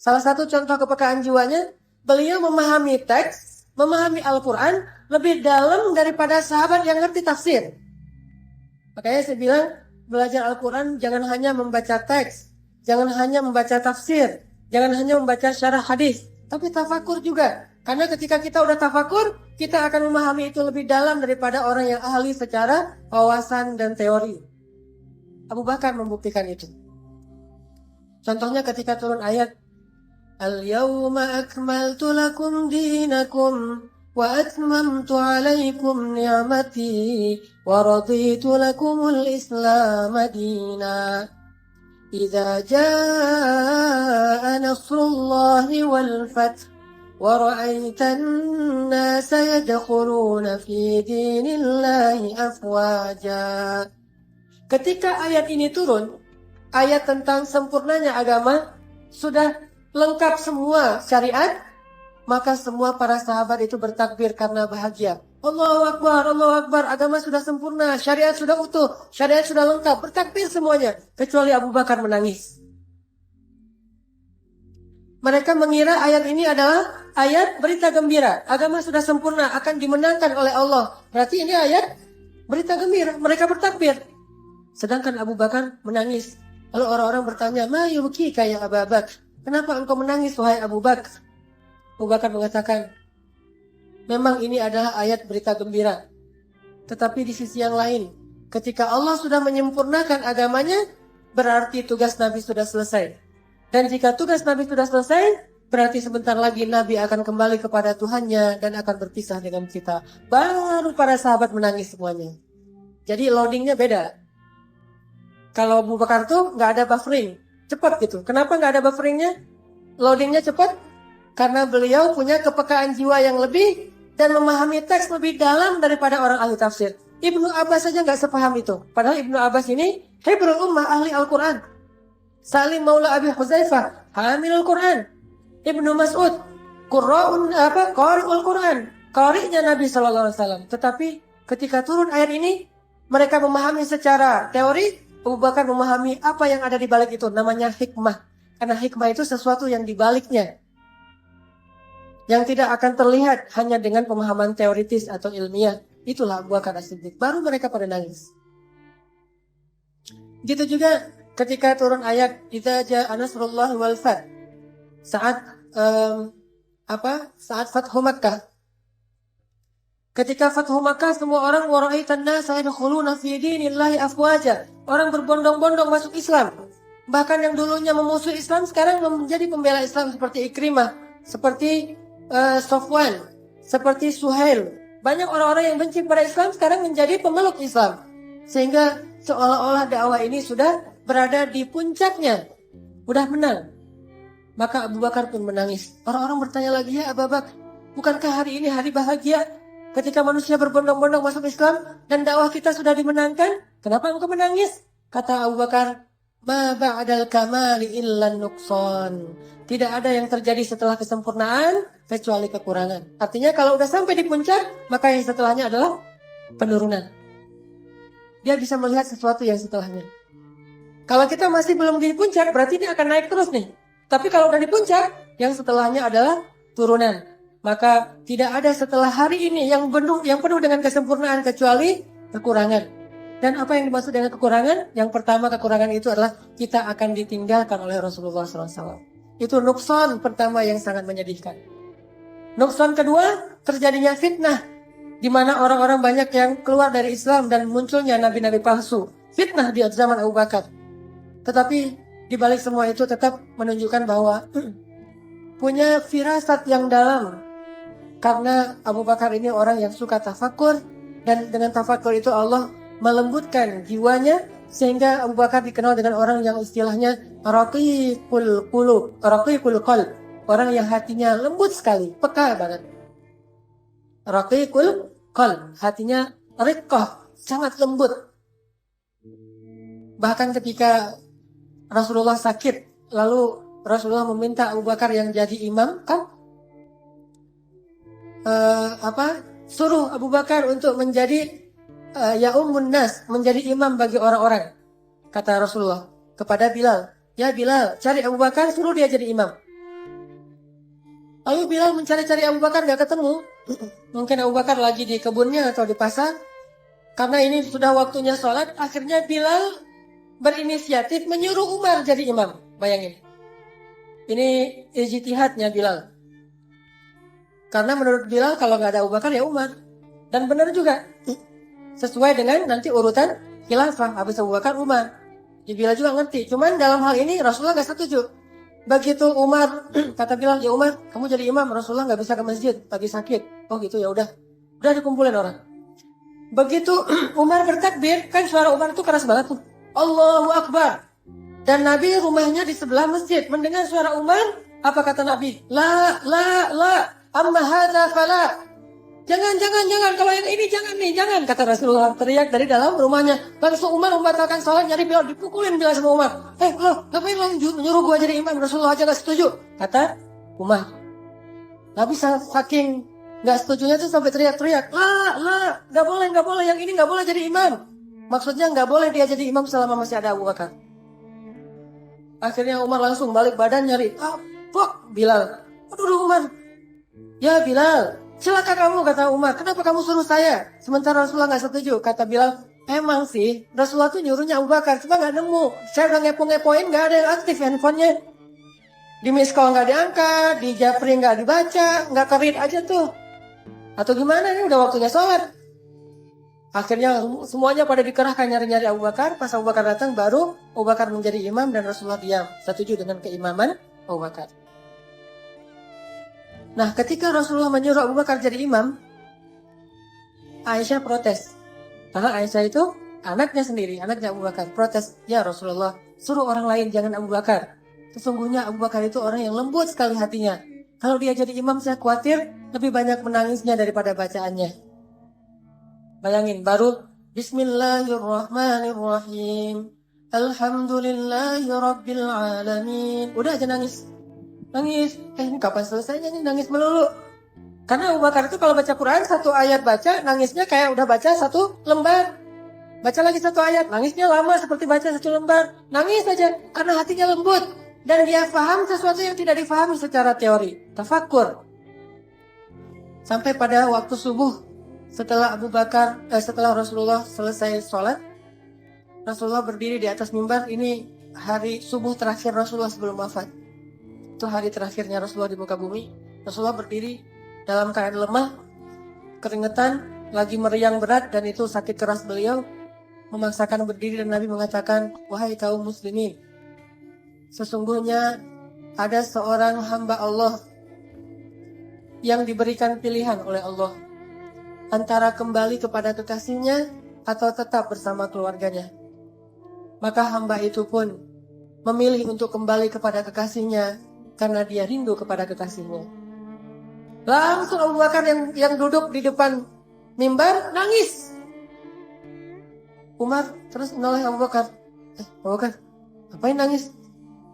Salah satu contoh kepekaan jiwanya, beliau memahami teks, memahami Al-Quran lebih dalam daripada sahabat yang ngerti tafsir. Makanya saya bilang, belajar Al-Quran jangan hanya membaca teks, jangan hanya membaca tafsir, jangan hanya membaca syarah hadis, tapi tafakur juga. Karena ketika kita udah tafakur, kita akan memahami itu lebih dalam daripada orang yang ahli secara wawasan dan teori. Abu Bakar membuktikan itu. Contohnya ketika turun ayat, Al-yawma akmaltu lakum dinakum wa atmamtu alaikum ni'mati wa raditu lakumul islam dina. Idza jaa nasrullahi wal fath wa ra'aitan nasa yadkhuluna fi dinillahi afwaja. Ketika ayat ini turun, ayat tentang sempurnanya agama, sudah lengkap semua syariat, maka semua para sahabat itu bertakbir karena bahagia. Allahu Akbar, agama sudah sempurna, syariat sudah utuh, syariat sudah lengkap, bertakbir semuanya. Kecuali Abu Bakar menangis. Mereka mengira ayat ini adalah ayat berita gembira. Agama sudah sempurna, akan dimenangkan oleh Allah. Berarti ini ayat berita gembira, mereka bertakbir. Sedangkan Abu Bakar menangis. Lalu orang-orang bertanya, Ma yubki kayak Abu Bakar? Kenapa engkau menangis wahai Abu Bakar? Abu Bakar mengatakan, memang ini adalah ayat berita gembira. Tetapi di sisi yang lain, ketika Allah sudah menyempurnakan agamanya, berarti tugas Nabi sudah selesai. Dan jika tugas Nabi sudah selesai, berarti sebentar lagi Nabi akan kembali kepada Tuhannya dan akan berpisah dengan kita. Baru para sahabat menangis semuanya. Jadi loadingnya beda. Kalau Abu Bakar tuh nggak ada buffering, cepat gitu. Kenapa nggak ada bufferingnya? Loadingnya cepat karena beliau punya kepekaan jiwa yang lebih dan memahami teks lebih dalam daripada orang ahli tafsir. Ibnu Abbas saja nggak sepaham itu. Padahal Ibnu Abbas ini hibrul ummah, ahli Al-Quran. Salim Maula Abi Huzaifah, hamilul Quran. Ibnu Mas'ud, qari'ul Quran, qari'nya Nabi SAW. Tetapi ketika turun ayat ini, mereka memahami secara teori. Abu Bakar memahami apa yang ada di balik itu, namanya hikmah. Karena hikmah itu sesuatu yang di baliknya, yang tidak akan terlihat hanya dengan pemahaman teoritis atau ilmiah. Itulah Abu Bakar As-Siddiq. Baru mereka pada nangis. Gitu juga ketika turun ayat idza jaa nasrullahi wal fath. Saat Fathu Makkah. Ketika Fathu Makkah, semua orang waraitan nasa yadkhuluna fi dinillahi afwaja. Orang berbondong-bondong masuk Islam. Bahkan yang dulunya memusuhi Islam sekarang menjadi pembela Islam seperti Ikrimah, seperti Sofwan, seperti Suhail. Banyak orang-orang yang benci kepada Islam sekarang menjadi pemeluk Islam. Sehingga seolah-olah dakwah ini sudah berada di puncaknya. Udah menang. Maka Abu Bakar pun menangis. Orang-orang bertanya lagi, ya Abu Bakar, bukankah hari ini hari bahagia? Ketika manusia berbondong-bondong masuk Islam dan dakwah kita sudah dimenangkan, kenapa engkau menangis? Kata Abu Bakar, ma ba'dal kamali illan nuqsan. Tidak ada yang terjadi setelah kesempurnaan kecuali kekurangan. Artinya kalau udah sampai di puncak, maka yang setelahnya adalah penurunan. Dia bisa melihat sesuatu yang setelahnya. Kalau kita masih belum di puncak, berarti ini akan naik terus nih. Tapi kalau udah di puncak, yang setelahnya adalah turunan. Maka tidak ada setelah hari ini yang penuh dengan kesempurnaan kecuali kekurangan. Dan apa yang dimaksud dengan kekurangan? Yang pertama, kekurangan itu adalah kita akan ditinggalkan oleh Rasulullah SAW. Itu nukson pertama yang sangat menyedihkan. Nukson kedua, terjadinya fitnah, di mana orang-orang banyak yang keluar dari Islam dan munculnya nabi-nabi palsu. Fitnah di zaman Abu Bakar. Tetapi di balik semua itu tetap menunjukkan bahwa punya firasat yang dalam. Karena Abu Bakar ini orang yang suka tafakur, dan dengan tafakur itu Allah melembutkan jiwanya, sehingga Abu Bakar dikenal dengan orang yang istilahnya raqiqul qulub, raqiqul qalb, orang yang hatinya lembut sekali, peka banget. Raqiqul qalb, hatinya riqqah, sangat lembut. Bahkan ketika Rasulullah sakit, lalu Rasulullah meminta Abu Bakar yang jadi imam, kan? Suruh Abu Bakar untuk menjadi ya ummun nas, menjadi imam bagi orang-orang. Kata Rasulullah kepada Bilal, ya Bilal, cari Abu Bakar, suruh dia jadi imam. Lalu Bilal mencari-cari Abu Bakar, gak ketemu. Mungkin Abu Bakar lagi di kebunnya atau di pasar. Karena ini sudah waktunya sholat, akhirnya Bilal berinisiatif menyuruh Umar jadi imam. Bayangin, ini ijtihadnya Bilal. Karena menurut Bilal kalau gak ada Abu Bakar ya Umar. Dan benar juga, sesuai dengan nanti urutan khilafah, habis Abu Bakar Umar. Jadi Bilal juga ngerti. Cuman dalam hal ini Rasulullah gak setuju. Begitu Umar kata Bilal, ya Umar, kamu jadi imam, Rasulullah gak bisa ke masjid, lagi sakit. Oh gitu, ya udah dikumpulin orang. Begitu Umar bertakbir, kan suara Umar itu keras banget tuh, Allahu Akbar. Dan Nabi rumahnya di sebelah masjid, mendengar suara Umar, apa kata Nabi? La, amma hadza fala. Jangan, kalau yang ini jangan, kata Rasulullah, teriak dari dalam rumahnya. Langsung Umar membatalkan sholat, nyari Bilal, dipukulin Bilal sama Umar. Ngapain lo nyuruh gua jadi imam, Rasulullah aja gak setuju, kata Umar. Nabi saking gak setujunya tuh sampai teriak-teriak, gak boleh, yang ini gak boleh jadi imam. Maksudnya gak boleh dia jadi imam selama masih ada Abu Bakar. Akhirnya Umar langsung balik badan nyari, Bilal. Aduh Umar, ya Bilal, celaka kamu, kata Umar. Kenapa kamu suruh saya? Sementara Rasulullah gak setuju. Kata Bilal, emang sih Rasulullah tuh nyuruhnya Abu Bakar, cuma gak nemu. Saya udah ngepo-ngepoin, gak ada yang aktif handphonenya. Di miss call gak diangkat, di japri gak dibaca, gak kerit aja tuh. Atau gimana nih, udah waktunya sholat. Akhirnya semuanya pada dikerahkan nyari-nyari Abu Bakar. Pas Abu Bakar datang, baru Abu Bakar menjadi imam dan Rasulullah diam, setuju dengan keimaman Abu Bakar. Nah, ketika Rasulullah menyuruh Abu Bakar jadi imam, Aisyah protes. Karena Aisyah itu anaknya sendiri, anaknya Abu Bakar. Protes, ya Rasulullah, suruh orang lain, jangan Abu Bakar. Sesungguhnya Abu Bakar itu orang yang lembut sekali hatinya. Kalau dia jadi imam, saya khawatir lebih banyak menangisnya daripada bacaannya. Bayangin, baru Bismillahirrahmanirrahim, Alhamdulillahi Rabbil Alamin. Udah aja nangis. Ini kapan selesainya nih, nangis melulu. Karena Abu Bakar itu kalau baca Quran, satu ayat baca, nangisnya kayak udah baca satu lembar. Baca lagi satu ayat, nangisnya lama seperti baca satu lembar. Nangis aja, karena hatinya lembut. Dan dia paham sesuatu yang tidak difahami secara teori. Tafakur. Sampai pada waktu subuh, setelah Rasulullah selesai sholat, Rasulullah berdiri di atas mimbar. Ini hari subuh terakhir Rasulullah sebelum wafat. Itu hari terakhirnya Rasulullah di muka bumi. Rasulullah berdiri dalam keadaan lemah, keringetan, lagi meriang berat, dan itu sakit keras beliau memaksakan berdiri. Dan Nabi mengatakan, wahai kaum muslimin, sesungguhnya ada seorang hamba Allah yang diberikan pilihan oleh Allah antara kembali kepada kekasihnya atau tetap bersama keluarganya. Maka hamba itu pun memilih untuk kembali kepada kekasihnya karena dia rindu kepada kekasihnya. Langsung Abu Bakar yang duduk di depan mimbar nangis. Umar terus menoleh Abu Bakar. Abu Bakar, ngapain nangis?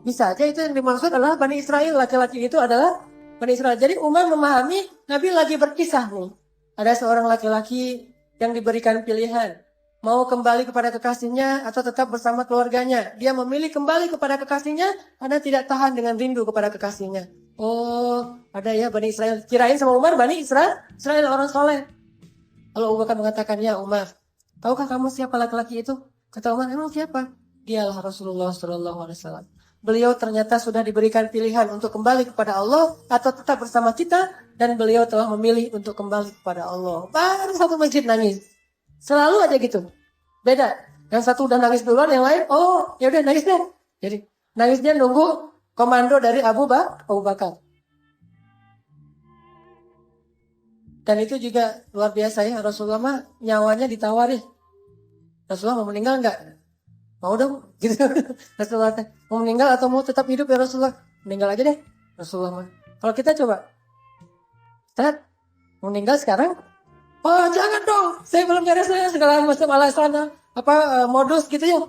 Bisa aja itu yang dimaksud adalah Bani Israel, laki-laki itu adalah Bani Israel. Jadi Umar memahami Nabi lagi berkisah nih. Ada seorang laki-laki yang diberikan pilihan, mau kembali kepada kekasihnya atau tetap bersama keluarganya. Dia memilih kembali kepada kekasihnya karena tidak tahan dengan rindu kepada kekasihnya. Oh, ada ya Bani Israel. Kirain sama Umar Bani Israel orang soleh. Lalu Abu Bakar mengatakan, ya Umar, tahukah kamu siapa laki-laki itu? Kata Umar, emang siapa? Dialah Rasulullah SAW. Beliau ternyata sudah diberikan pilihan untuk kembali kepada Allah atau tetap bersama kita, dan beliau telah memilih untuk kembali kepada Allah. Baru satu masjid nangis. Selalu aja gitu. Beda. Yang satu udah nangis duluan, yang lain, oh ya udah nangis deh. Jadi nangisnya nunggu komando dari Abu Bakar. Dan itu juga luar biasa ya, Rasulullah mah nyawanya ditawari. Rasulullah mau meninggal enggak? Mau dong, gitu. Rasulullah mau meninggal atau mau tetap hidup ya Rasulullah? Meninggal aja deh, Rasulullah mah. Kalau kita coba, Ustaz, mau meninggal sekarang? Oh jangan dong, saya belum nyari saya segala macam alasan modus gitu ya.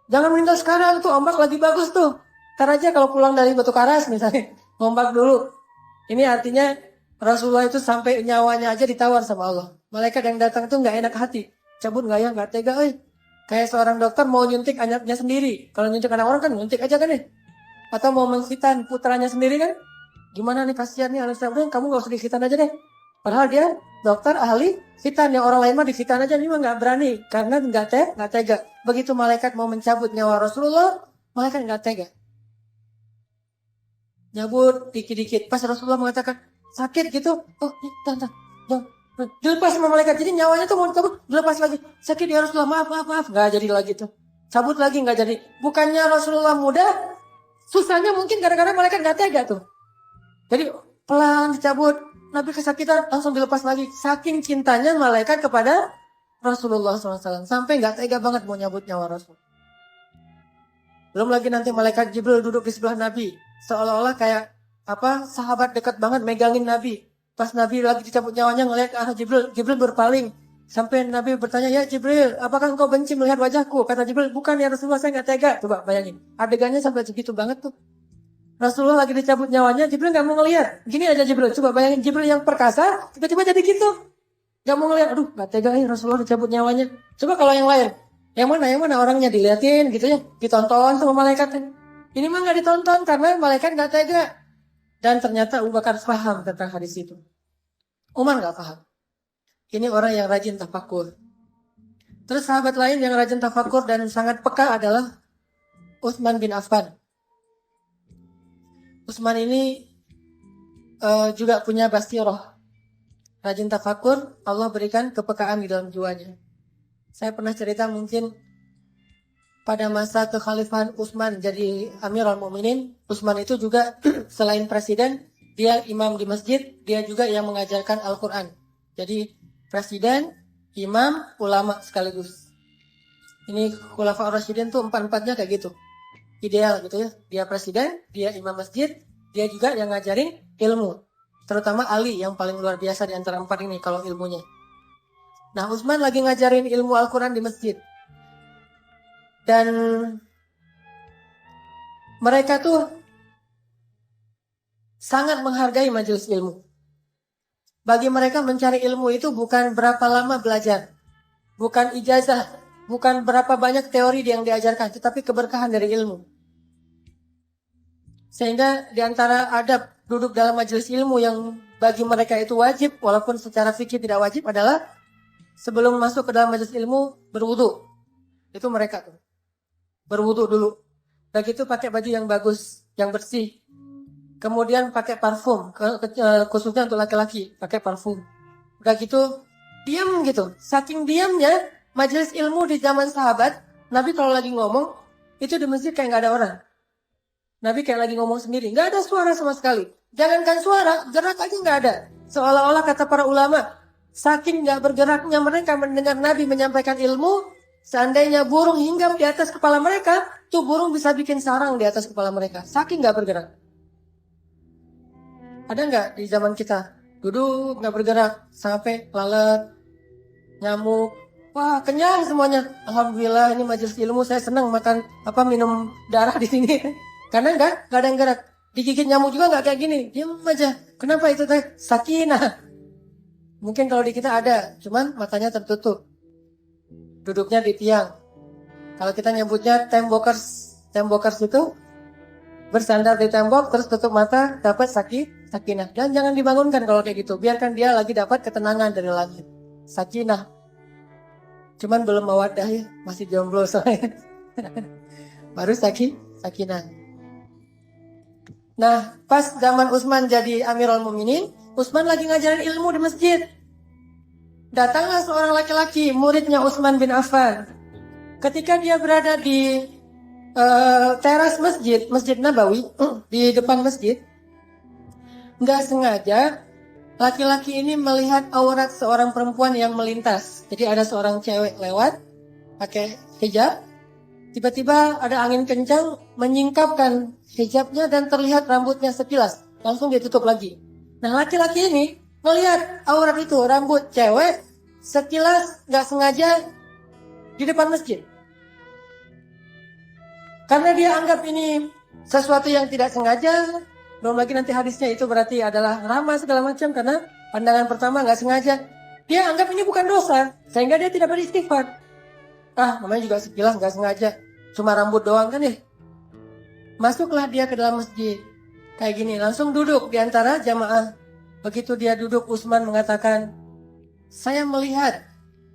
Jangan meninggal sekarang tuh, ombak lagi bagus tuh. Ntar aja kalau pulang dari Batu Karas misalnya, ngombak dulu. Ini artinya Rasulullah itu sampai nyawanya aja ditawar sama Allah. Malaikat yang datang tuh nggak enak hati. Cabut nggak ya, nggak tega. Kayak seorang dokter mau nyuntik anaknya sendiri. Kalau nyuntik anak orang kan nyuntik aja kan ya. Atau mau menghitan putranya sendiri kan. Gimana nih kasihan nih anak saya, kamu nggak usah dihitan aja deh. Padahal dia dokter ahli hitan, yang orang lain mah dihitan aja, ini mah nggak berani karena nggak tega. Begitu malaikat mau mencabut nyawa Rasulullah, malaikat nggak tega. Nyabut dikit-dikit. Pas Rasulullah mengatakan sakit gitu, tahan. Dilepas sama malaikat, jadi nyawanya tuh mau dicabut, dilepas lagi. Sakit ya Rasulullah, maaf, nggak jadi lagi tuh. Cabut lagi nggak jadi. Bukannya Rasulullah mudah, susahnya mungkin gara-gara malaikat nggak tega tuh. Jadi pelan dicabut. Nabi kesakitan langsung dilepas lagi. Saking cintanya malaikat kepada Rasulullah SAW. Sampai gak tega banget mau nyabut nyawa Rasul. Belum lagi nanti malaikat Jibril duduk di sebelah Nabi. Seolah-olah kayak sahabat dekat banget megangin Nabi. Pas Nabi lagi dicabut nyawanya ngeliat ke arah Jibril. Jibril berpaling. Sampai Nabi bertanya, ya Jibril, apakah engkau benci melihat wajahku? Kata Jibril, bukan ya Rasulullah, saya gak tega. Coba bayangin. Adegannya sampai segitu banget tuh. Rasulullah lagi dicabut nyawanya, Jibril gak mau ngelihat. Gini aja Jibril, coba bayangin Jibril yang perkasa, tiba-tiba jadi gitu. Gak mau ngelihat, aduh gak tega ya Rasulullah dicabut nyawanya. Coba kalau yang lain, yang mana orangnya diliatin gitu ya, ditonton sama malaikat. Ini mah gak ditonton karena malaikat gak tega. Dan ternyata Abu Bakar paham tentang hadis itu. Umar gak paham. Ini orang yang rajin tafakur. Terus sahabat lain yang rajin tafakur dan sangat peka adalah Utsman bin Affan. Utsman ini juga punya basirah. Rajin tafakur, Allah berikan kepekaan di dalam jiwanya. Saya pernah cerita mungkin pada masa kekhalifahan Utsman jadi Amirul Mukminin, Utsman itu juga selain presiden, dia imam di masjid, dia juga yang mengajarkan Al-Quran. Jadi presiden, imam, ulama sekaligus. Ini Khulafaur Rasyidin tuh empat-empatnya kayak gitu. Ideal gitu ya. Dia presiden, dia imam masjid, dia juga yang ngajarin ilmu. Terutama Ali yang paling luar biasa di antara empat ini kalau ilmunya. Nah, Utsman lagi ngajarin ilmu Al-Quran di masjid. Dan mereka tuh sangat menghargai majelis ilmu. Bagi mereka mencari ilmu itu bukan berapa lama belajar. Bukan ijazah. Bukan berapa banyak teori yang diajarkan. Tetapi keberkahan dari ilmu. Sehingga diantara adab duduk dalam majelis ilmu yang bagi mereka itu wajib, walaupun secara fikih tidak wajib, adalah sebelum masuk ke dalam majelis ilmu berwudu. Itu mereka tuh. Berwudu dulu. Begitu pakai baju yang bagus, yang bersih. Kemudian pakai parfum, khususnya untuk laki-laki, pakai parfum. Udah gitu, diam gitu. Saking diamnya, majelis ilmu di zaman sahabat, Nabi kalau lagi ngomong, itu di masjid kayak nggak ada orang. Nabi kayak lagi ngomong sendiri, nggak ada suara sama sekali. Jangankan suara, gerak aja nggak ada. Seolah-olah kata para ulama, saking nggak bergeraknya mereka mendengar Nabi menyampaikan ilmu, seandainya burung hinggap di atas kepala mereka, tuh burung bisa bikin sarang di atas kepala mereka. Saking nggak bergerak. Ada nggak di zaman kita duduk nggak bergerak sampai lalat, nyamuk, wah kenyang semuanya. Alhamdulillah ini majelis ilmu, saya senang makan minum darah di sini. Karena nggak ada yang gerak. Digigit nyamuk juga nggak kayak gini, diam aja. Kenapa itu teh? Sakinah. Mungkin kalau di kita ada, cuman matanya tertutup. Duduknya di tiang. Kalau kita nyebutnya tembokers itu bersandar di tembok terus tutup mata, dapat sakinah. Dan jangan dibangunkan kalau kayak gitu. Biarkan dia lagi dapat ketenangan dari langit. Sakinah. Cuman belum mawaddah ya, masih jomblo soalnya. Baru sakinah. Nah, pas zaman Utsman jadi Amirul Mukminin, Utsman lagi ngajarin ilmu di masjid. Datanglah seorang laki-laki, muridnya Utsman bin Affan. Ketika dia berada di teras Masjid Nabawi, di depan masjid, nggak sengaja laki-laki ini melihat aurat seorang perempuan yang melintas. Jadi ada seorang cewek lewat pakai hijab, tiba-tiba ada angin kencang menyingkapkan hijabnya dan terlihat rambutnya sekilas, langsung dia tutup lagi. Nah, laki-laki ini melihat aurat itu, rambut cewek sekilas nggak sengaja di depan masjid. Karena dia anggap ini sesuatu yang tidak sengaja, belum lagi nanti hadisnya itu berarti adalah ramah segala macam, karena pandangan pertama nggak sengaja. Dia anggap ini bukan dosa, sehingga dia tidak beristighfar. Namanya juga sekilas nggak sengaja, cuma rambut doang kan ya. Masuklah dia ke dalam masjid, kayak gini, langsung duduk di antara jamaah. Begitu dia duduk, Utsman mengatakan, saya melihat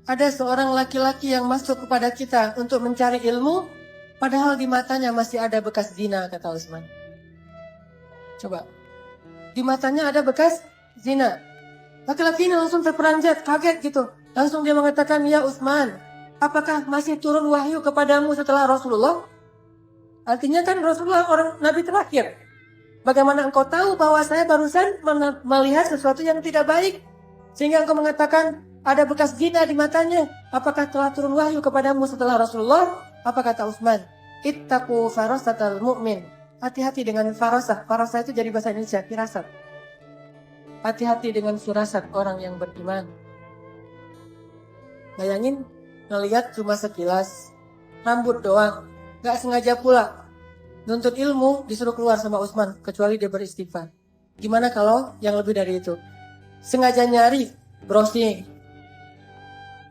ada seorang laki-laki yang masuk kepada kita untuk mencari ilmu, padahal di matanya masih ada bekas zina, kata Utsman. Coba, di matanya ada bekas zina. Laki-laki ini langsung terperanjat, kaget gitu. Langsung dia mengatakan, ya Utsman, apakah masih turun wahyu kepadamu setelah Rasulullah? Artinya kan Rasulullah orang Nabi terakhir. Bagaimana engkau tahu bahwa saya barusan melihat sesuatu yang tidak baik, sehingga engkau mengatakan ada bekas zina di matanya? Apakah telah turun wahyu kepadamu setelah Rasulullah? Apa kata Utsman? Ittaqu farasatal mu'min. Hati-hati dengan farasah. Farasah itu jadi bahasa Indonesia, firasat. Hati-hati dengan firasat orang yang beriman. Bayangin, ngelihat cuma sekilas, rambut doang, gak sengaja pula. Nuntut ilmu disuruh keluar sama Utsman, kecuali dia beristighfar. Gimana kalau yang lebih dari itu? Sengaja nyari, browsing,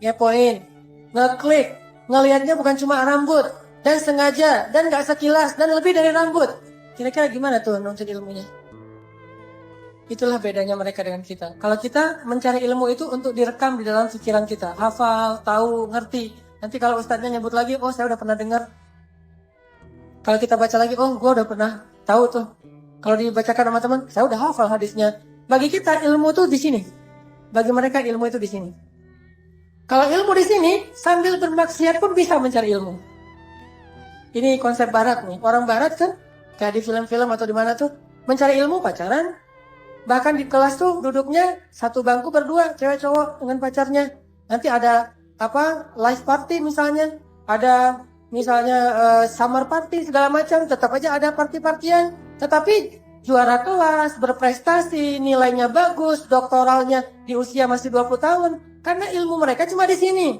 ngepoin, ngeklik, ngelihatnya bukan cuma rambut, dan sengaja, dan gak sekilas, dan lebih dari rambut. Kira-kira gimana tuh nuntut ilmunya? Itulah bedanya mereka dengan kita. Kalau kita mencari ilmu itu untuk direkam di dalam pikiran kita. Hafal, tahu, ngerti. Nanti kalau ustadznya nyebut lagi, oh saya udah pernah dengar. Kalau kita baca lagi, oh gue udah pernah tahu tuh. Kalau dibacakan sama teman, saya udah hafal hadisnya. Bagi kita ilmu tuh di sini. Bagi mereka ilmu itu di sini. Kalau ilmu di sini, sambil bermaksiat pun bisa mencari ilmu. Ini konsep barat nih. Orang barat kan, kayak di film-film atau di mana tuh, mencari ilmu pacaran. Bahkan di kelas tuh duduknya satu bangku berdua, cewek cowok dengan pacarnya. Nanti ada live party misalnya, ada misalnya summer party segala macam, tetap aja ada party-partian. Tetapi juara kelas, berprestasi, nilainya bagus, doktoralnya di usia masih 20 tahun. Karena ilmu mereka cuma di sini.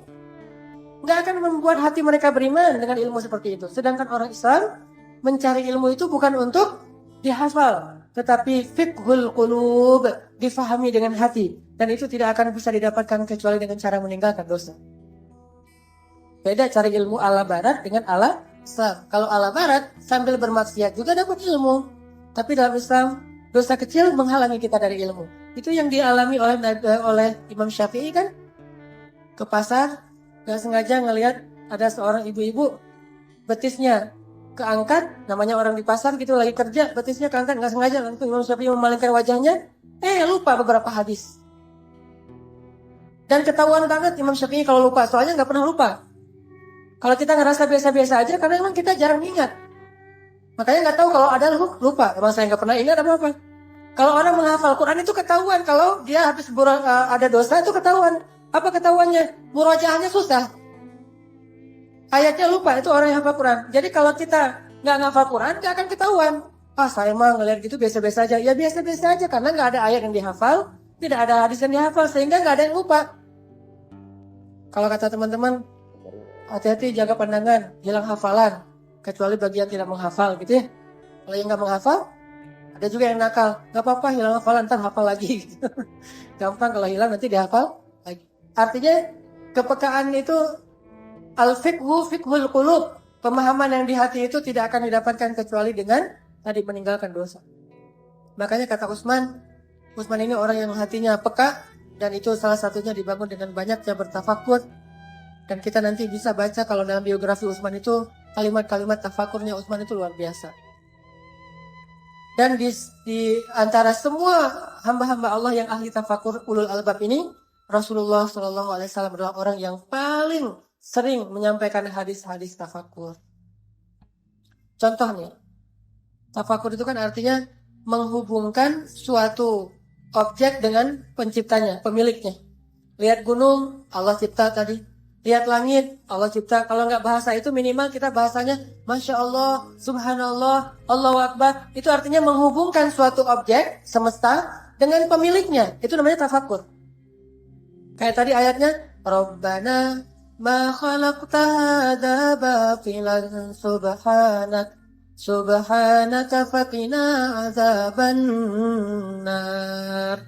Nggak akan membuat hati mereka beriman dengan ilmu seperti itu. Sedangkan orang Islam mencari ilmu itu bukan untuk dihafal, tetapi fiqhul qulub, difahami dengan hati. Dan itu tidak akan bisa didapatkan kecuali dengan cara meninggalkan dosa. Beda cari ilmu ala barat dengan ala Islam. Kalau ala barat sambil bermaksiat juga dapat ilmu. Tapi dalam Islam dosa kecil menghalangi kita dari ilmu. Itu yang dialami oleh Imam Syafi'i kan. Ke pasar, gak sengaja ngelihat ada seorang ibu-ibu betisnya keangkat, namanya orang di pasar gitu lagi kerja, betisnya keangkat gak sengaja, langsung Imam Syafi'i memalingkan wajahnya, lupa beberapa hadis. Dan ketahuan banget Imam Syafi'i kalau lupa, soalnya gak pernah lupa. Kalau kita ngerasa biasa-biasa aja, karena emang kita jarang ingat. Makanya gak tahu kalau ada lupa, emang saya gak pernah ingat apa-apa. Kalau orang menghafal Quran itu ketahuan, kalau dia habis ada dosa itu ketahuan. Apa ketahuannya? Murajaahnya susah. Ayatnya lupa, itu orang yang hafal Quran. Jadi kalau kita nggak ngafal Quran, nggak akan ketahuan. Saya mah ngeliat gitu biasa-biasa aja. Ya biasa-biasa aja, karena nggak ada ayat yang dihafal, tidak ada hadis yang dihafal, sehingga nggak ada yang lupa. Kalau kata teman-teman, hati-hati jaga pandangan, hilang hafalan. Kecuali bagi yang tidak menghafal gitu ya. Kalau yang nggak menghafal, ada juga yang nakal. Nggak apa-apa, hilang hafalan, ntar hafal lagi. Gampang kalau hilang nanti dihafal lagi. Artinya kepekaan itu al-fiqhu fiqhul qulub. Pemahaman yang di hati itu tidak akan didapatkan kecuali dengan tadi meninggalkan dosa. Makanya kata Utsman ini orang yang hatinya peka, dan itu salah satunya dibangun dengan banyaknya bertafakur. Dan kita nanti bisa baca kalau dalam biografi Utsman itu kalimat-kalimat tafakurnya Utsman itu luar biasa. Dan di antara semua hamba-hamba Allah yang ahli tafakur ulul albab ini, Rasulullah SAW adalah orang yang paling sering menyampaikan hadis-hadis tafakur. Contohnya, tafakur itu kan artinya menghubungkan suatu objek dengan penciptanya, pemiliknya. Lihat gunung, Allah cipta tadi. Lihat langit, Allah cipta. Kalau nggak bahasa itu minimal kita bahasanya Masya Allah, Subhanallah, Allahu Akbar. Itu artinya menghubungkan suatu objek semesta dengan pemiliknya. Itu namanya tafakur. Kayak tadi ayatnya, Rabbana ma khalaqta hadza batilan subhanaka faqina azaban nar.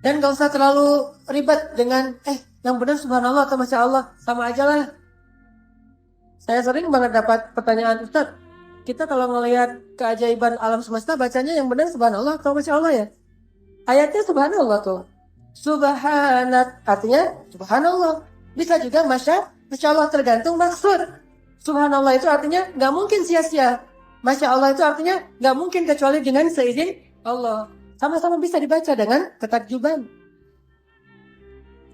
Dan gak usah terlalu ribet dengan yang benar subhanallah atau masya Allah, sama aja lah. Saya sering banget dapat pertanyaan, Ustaz, kita kalau ngelihat keajaiban alam semesta bacanya yang benar subhanallah atau masya Allah ya? Ayatnya subhanallah tuh. Subhanat artinya subhanallah. Bisa juga masya Allah, tergantung maksud. Subhanallah itu artinya nggak mungkin sia-sia. Masya Allah itu artinya nggak mungkin kecuali dengan seizin Allah. Sama-sama bisa dibaca dengan ketakjuban.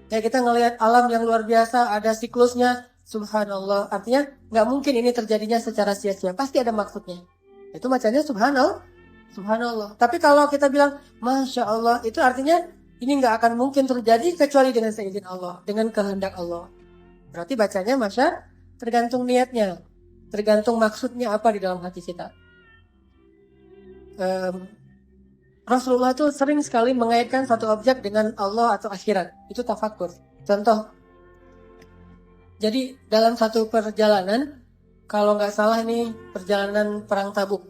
Kayak kita ngelihat alam yang luar biasa, ada siklusnya, subhanallah. Artinya nggak mungkin ini terjadinya secara sia-sia. Pasti ada maksudnya. Itu bacanya subhanallah. Tapi kalau kita bilang masya Allah, itu artinya ini nggak akan mungkin terjadi kecuali dengan seizin Allah, dengan kehendak Allah. Berarti bacanya masya, tergantung niatnya, tergantung maksudnya apa di dalam hati kita. Rasulullah itu sering sekali mengaitkan satu objek dengan Allah atau akhirat. Itu tafakur. Contoh, jadi dalam satu perjalanan, kalau nggak salah ini perjalanan perang Tabuk,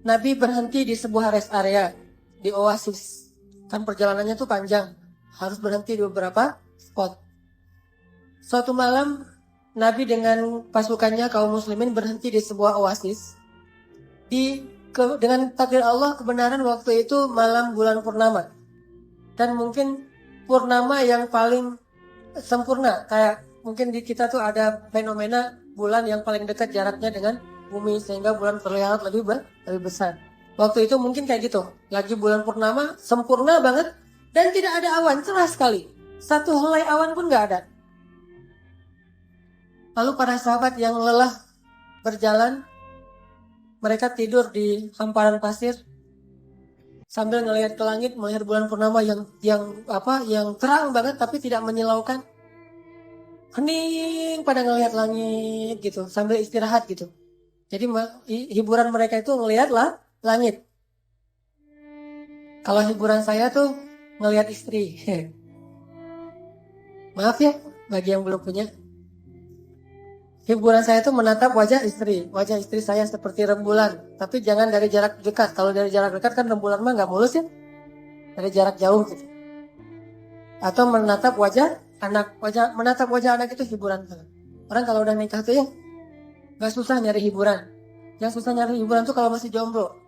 Nabi berhenti di sebuah rest area, di oasis. Kan perjalanannya tuh panjang, harus berhenti di beberapa spot. Suatu malam, Nabi dengan pasukannya kaum muslimin berhenti di sebuah oasis. Dengan takdir Allah, kebenaran waktu itu malam bulan purnama. Dan mungkin purnama yang paling sempurna. Kayak mungkin di kita tuh ada fenomena bulan yang paling dekat jaraknya dengan bumi, sehingga bulan terlihat lebih besar. Waktu itu mungkin kayak gitu. Lagi bulan purnama, sempurna banget. Dan tidak ada awan, cerah sekali. Satu helai awan pun gak ada. Lalu para sahabat yang lelah berjalan, mereka tidur di hamparan pasir sambil ngelihat ke langit, melihat bulan purnama yang terang banget tapi tidak menyilaukan. Hening pada ngelihat langit gitu, sambil istirahat gitu. Jadi hiburan mereka itu ngelihatlah langit. Kalau hiburan saya tuh ngelihat istri. Maaf ya bagi yang belum punya. Hiburan saya itu menatap wajah istri. Wajah istri saya seperti rembulan. Tapi jangan dari jarak dekat. Kalau dari jarak dekat kan rembulan mah nggak mulus ya. Dari jarak jauh gitu. Atau menatap wajah anak. Menatap wajah anak itu hiburan. Orang kalau udah nikah tuh ya nggak susah nyari hiburan. Yang susah nyari hiburan tuh kalau masih jomblo.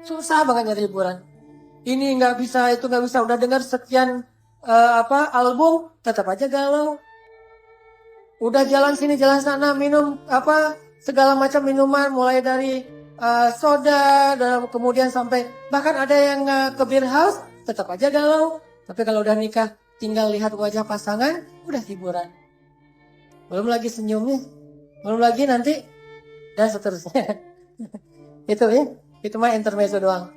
Susah banget nyari hiburan. Ini nggak bisa, itu nggak bisa. Udah dengar sekian album, tetap aja galau. Udah jalan sini jalan sana, minum segala macam minuman, mulai dari soda, dan kemudian sampai bahkan ada yang ke beer house, tetap aja galau. Tapi kalau udah nikah, tinggal lihat wajah pasangan, udah hiburan. Belum lagi senyumnya, belum lagi nanti dan seterusnya. Itu mah intermezzo doang.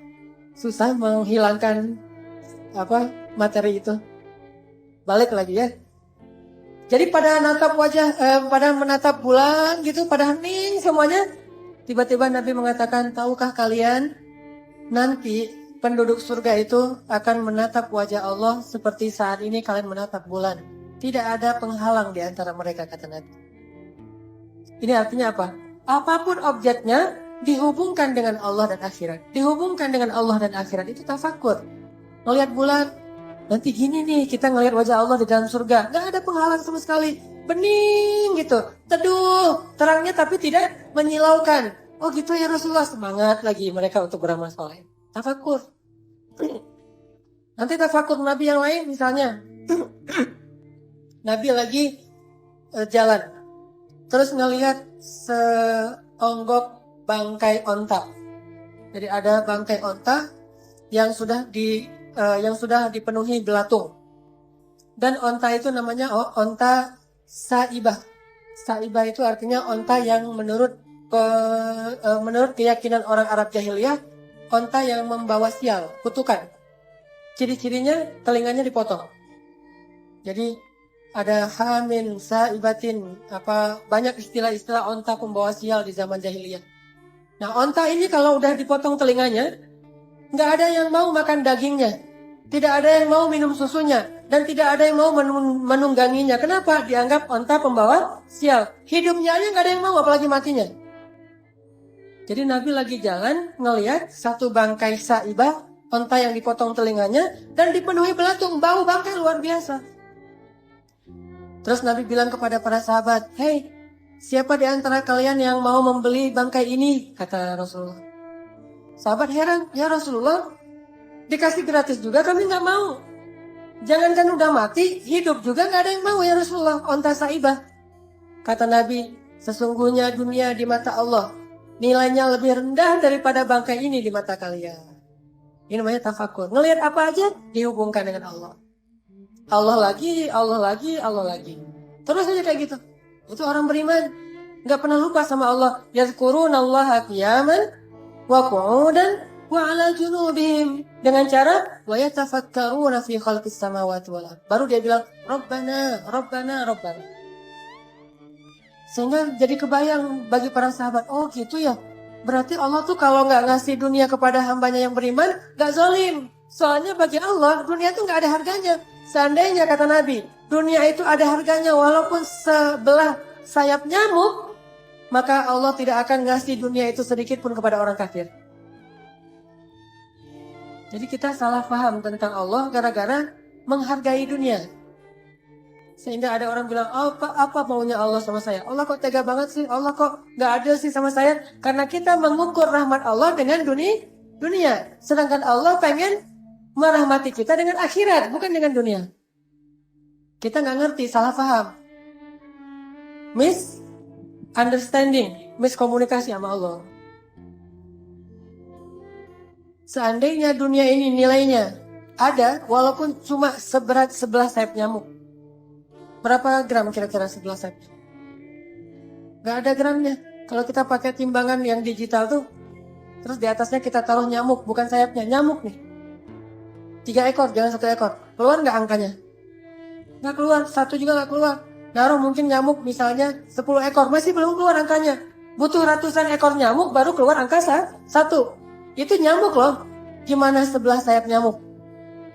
Susah menghilangkan materi itu. Balik lagi ya. Jadi pada menatap bulan gitu, pada hening semuanya. Tiba-tiba Nabi mengatakan, tahukah kalian nanti penduduk surga itu akan menatap wajah Allah seperti saat ini kalian menatap bulan. Tidak ada penghalang di antara mereka, kata Nabi. Ini artinya apa? Apapun objeknya dihubungkan dengan Allah dan akhirat. Dihubungkan dengan Allah dan akhirat itu tafakur. Ngelihat bulan, nanti gini nih, kita ngelihat wajah Allah di dalam surga. Gak ada penghalang sama sekali. Bening gitu. Teduh. Terangnya tapi tidak menyilaukan. Oh gitu ya Rasulullah. Semangat lagi mereka untuk beramal soleh. Tafakur. Nanti tafakur Nabi yang lain misalnya. Nabi lagi jalan. Terus ngelihat seonggok bangkai onta. Jadi ada bangkai onta yang sudah dipenuhi belatung. Dan onta itu namanya onta saibah. Saibah itu artinya onta yang menurut menurut keyakinan orang Arab jahiliyah, onta yang membawa sial, kutukan. Ciri-cirinya telinganya dipotong. Jadi ada hamin, saibatin, banyak istilah-istilah onta pembawa sial di zaman jahiliyah. Nah, onta ini kalau udah dipotong telinganya, nggak ada yang mau makan dagingnya, tidak ada yang mau minum susunya, dan tidak ada yang mau menungganginya. Kenapa? Dianggap onta pembawa sial. Hidupnya aja nggak ada yang mau, apalagi matinya. Jadi Nabi lagi jalan ngelihat satu bangkai saibah, onta yang dipotong telinganya dan dipenuhi belatung, bau bangkai luar biasa. Terus Nabi bilang kepada para sahabat, "Hei, siapa di antara kalian yang mau membeli bangkai ini?" kata Rasulullah. Sahabat heran, "Ya Rasulullah, dikasih gratis juga kami nggak mau. Jangankan udah mati, hidup juga nggak ada yang mau ya Rasulullah, onta saibah." Kata Nabi, "Sesungguhnya dunia di mata Allah nilainya lebih rendah daripada bangkai ini di mata kalian." Ini namanya tafakur. Ngelihat apa aja dihubungkan dengan Allah. Allah lagi, Allah lagi, Allah lagi. Terus aja kayak gitu. Itu orang beriman. Nggak pernah lupa sama Allah. Yazkurunallaha qiyaman wa qu'udan wa ala junubihim. Dengan cara wa yatafakkaruna fi khalqis samawati wal ardh. Baru dia bilang Rabbana, Rabbana, Rabbana. Sehingga jadi kebayang bagi para sahabat, oh gitu ya. Berarti Allah tuh kalau nggak ngasih dunia kepada hambanya yang beriman, nggak zalim. Soalnya bagi Allah, dunia tuh nggak ada harganya. Seandainya kata Nabi, dunia itu ada harganya walaupun sebelah sayap nyamuk, maka Allah tidak akan ngasih dunia itu sedikit pun kepada orang kafir. Jadi kita salah paham tentang Allah gara-gara menghargai dunia. Sehingga ada orang bilang, oh, apa maunya Allah sama saya? Allah kok tega banget sih? Allah kok gak adil sih sama saya? Karena kita mengukur rahmat Allah dengan dunia. Sedangkan Allah pengen merahmati kita dengan akhirat, bukan dengan dunia. Kita gak ngerti, salah paham. Misunderstanding, miskomunikasi sama Allah. Seandainya dunia ini nilainya ada, walaupun cuma seberat sebelah sayap nyamuk. Berapa gram kira-kira sebelah sayap? Gak ada gramnya. Kalau kita pakai timbangan yang digital tuh, terus di atasnya kita taruh nyamuk, bukan sayapnya, nyamuk nih. 3 ekor, jangan 1 ekor. Keluar gak angkanya? Gak keluar, 1 juga gak keluar. Naruh mungkin nyamuk misalnya 10 ekor, masih belum keluar angkanya. Butuh ratusan ekor nyamuk baru keluar angka 1. Itu nyamuk loh. Gimana sebelah sayap nyamuk?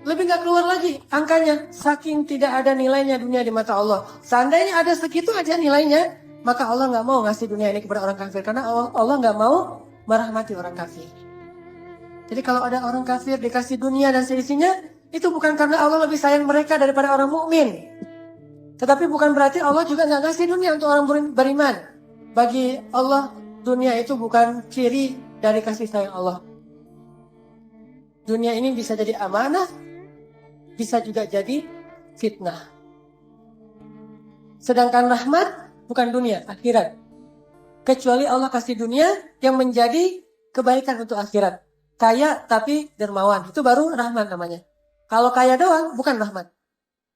Lebih gak keluar lagi angkanya. Saking tidak ada nilainya dunia di mata Allah. Seandainya ada segitu aja nilainya, maka Allah gak mau ngasih dunia ini kepada orang kafir. Karena Allah gak mau merahmati orang kafir. Jadi kalau ada orang kafir dikasih dunia dan seisinya, itu bukan karena Allah lebih sayang mereka daripada orang mukmin. Tetapi bukan berarti Allah juga gak ngasih dunia untuk orang beriman. Bagi Allah, dunia itu bukan ciri dari kasih sayang Allah. Dunia ini bisa jadi amanah, bisa juga jadi fitnah. Sedangkan rahmat bukan dunia, akhirat. Kecuali Allah kasih dunia yang menjadi kebaikan untuk akhirat. Kaya tapi dermawan, itu baru rahmat namanya. Kalau kaya doang, bukan rahmat.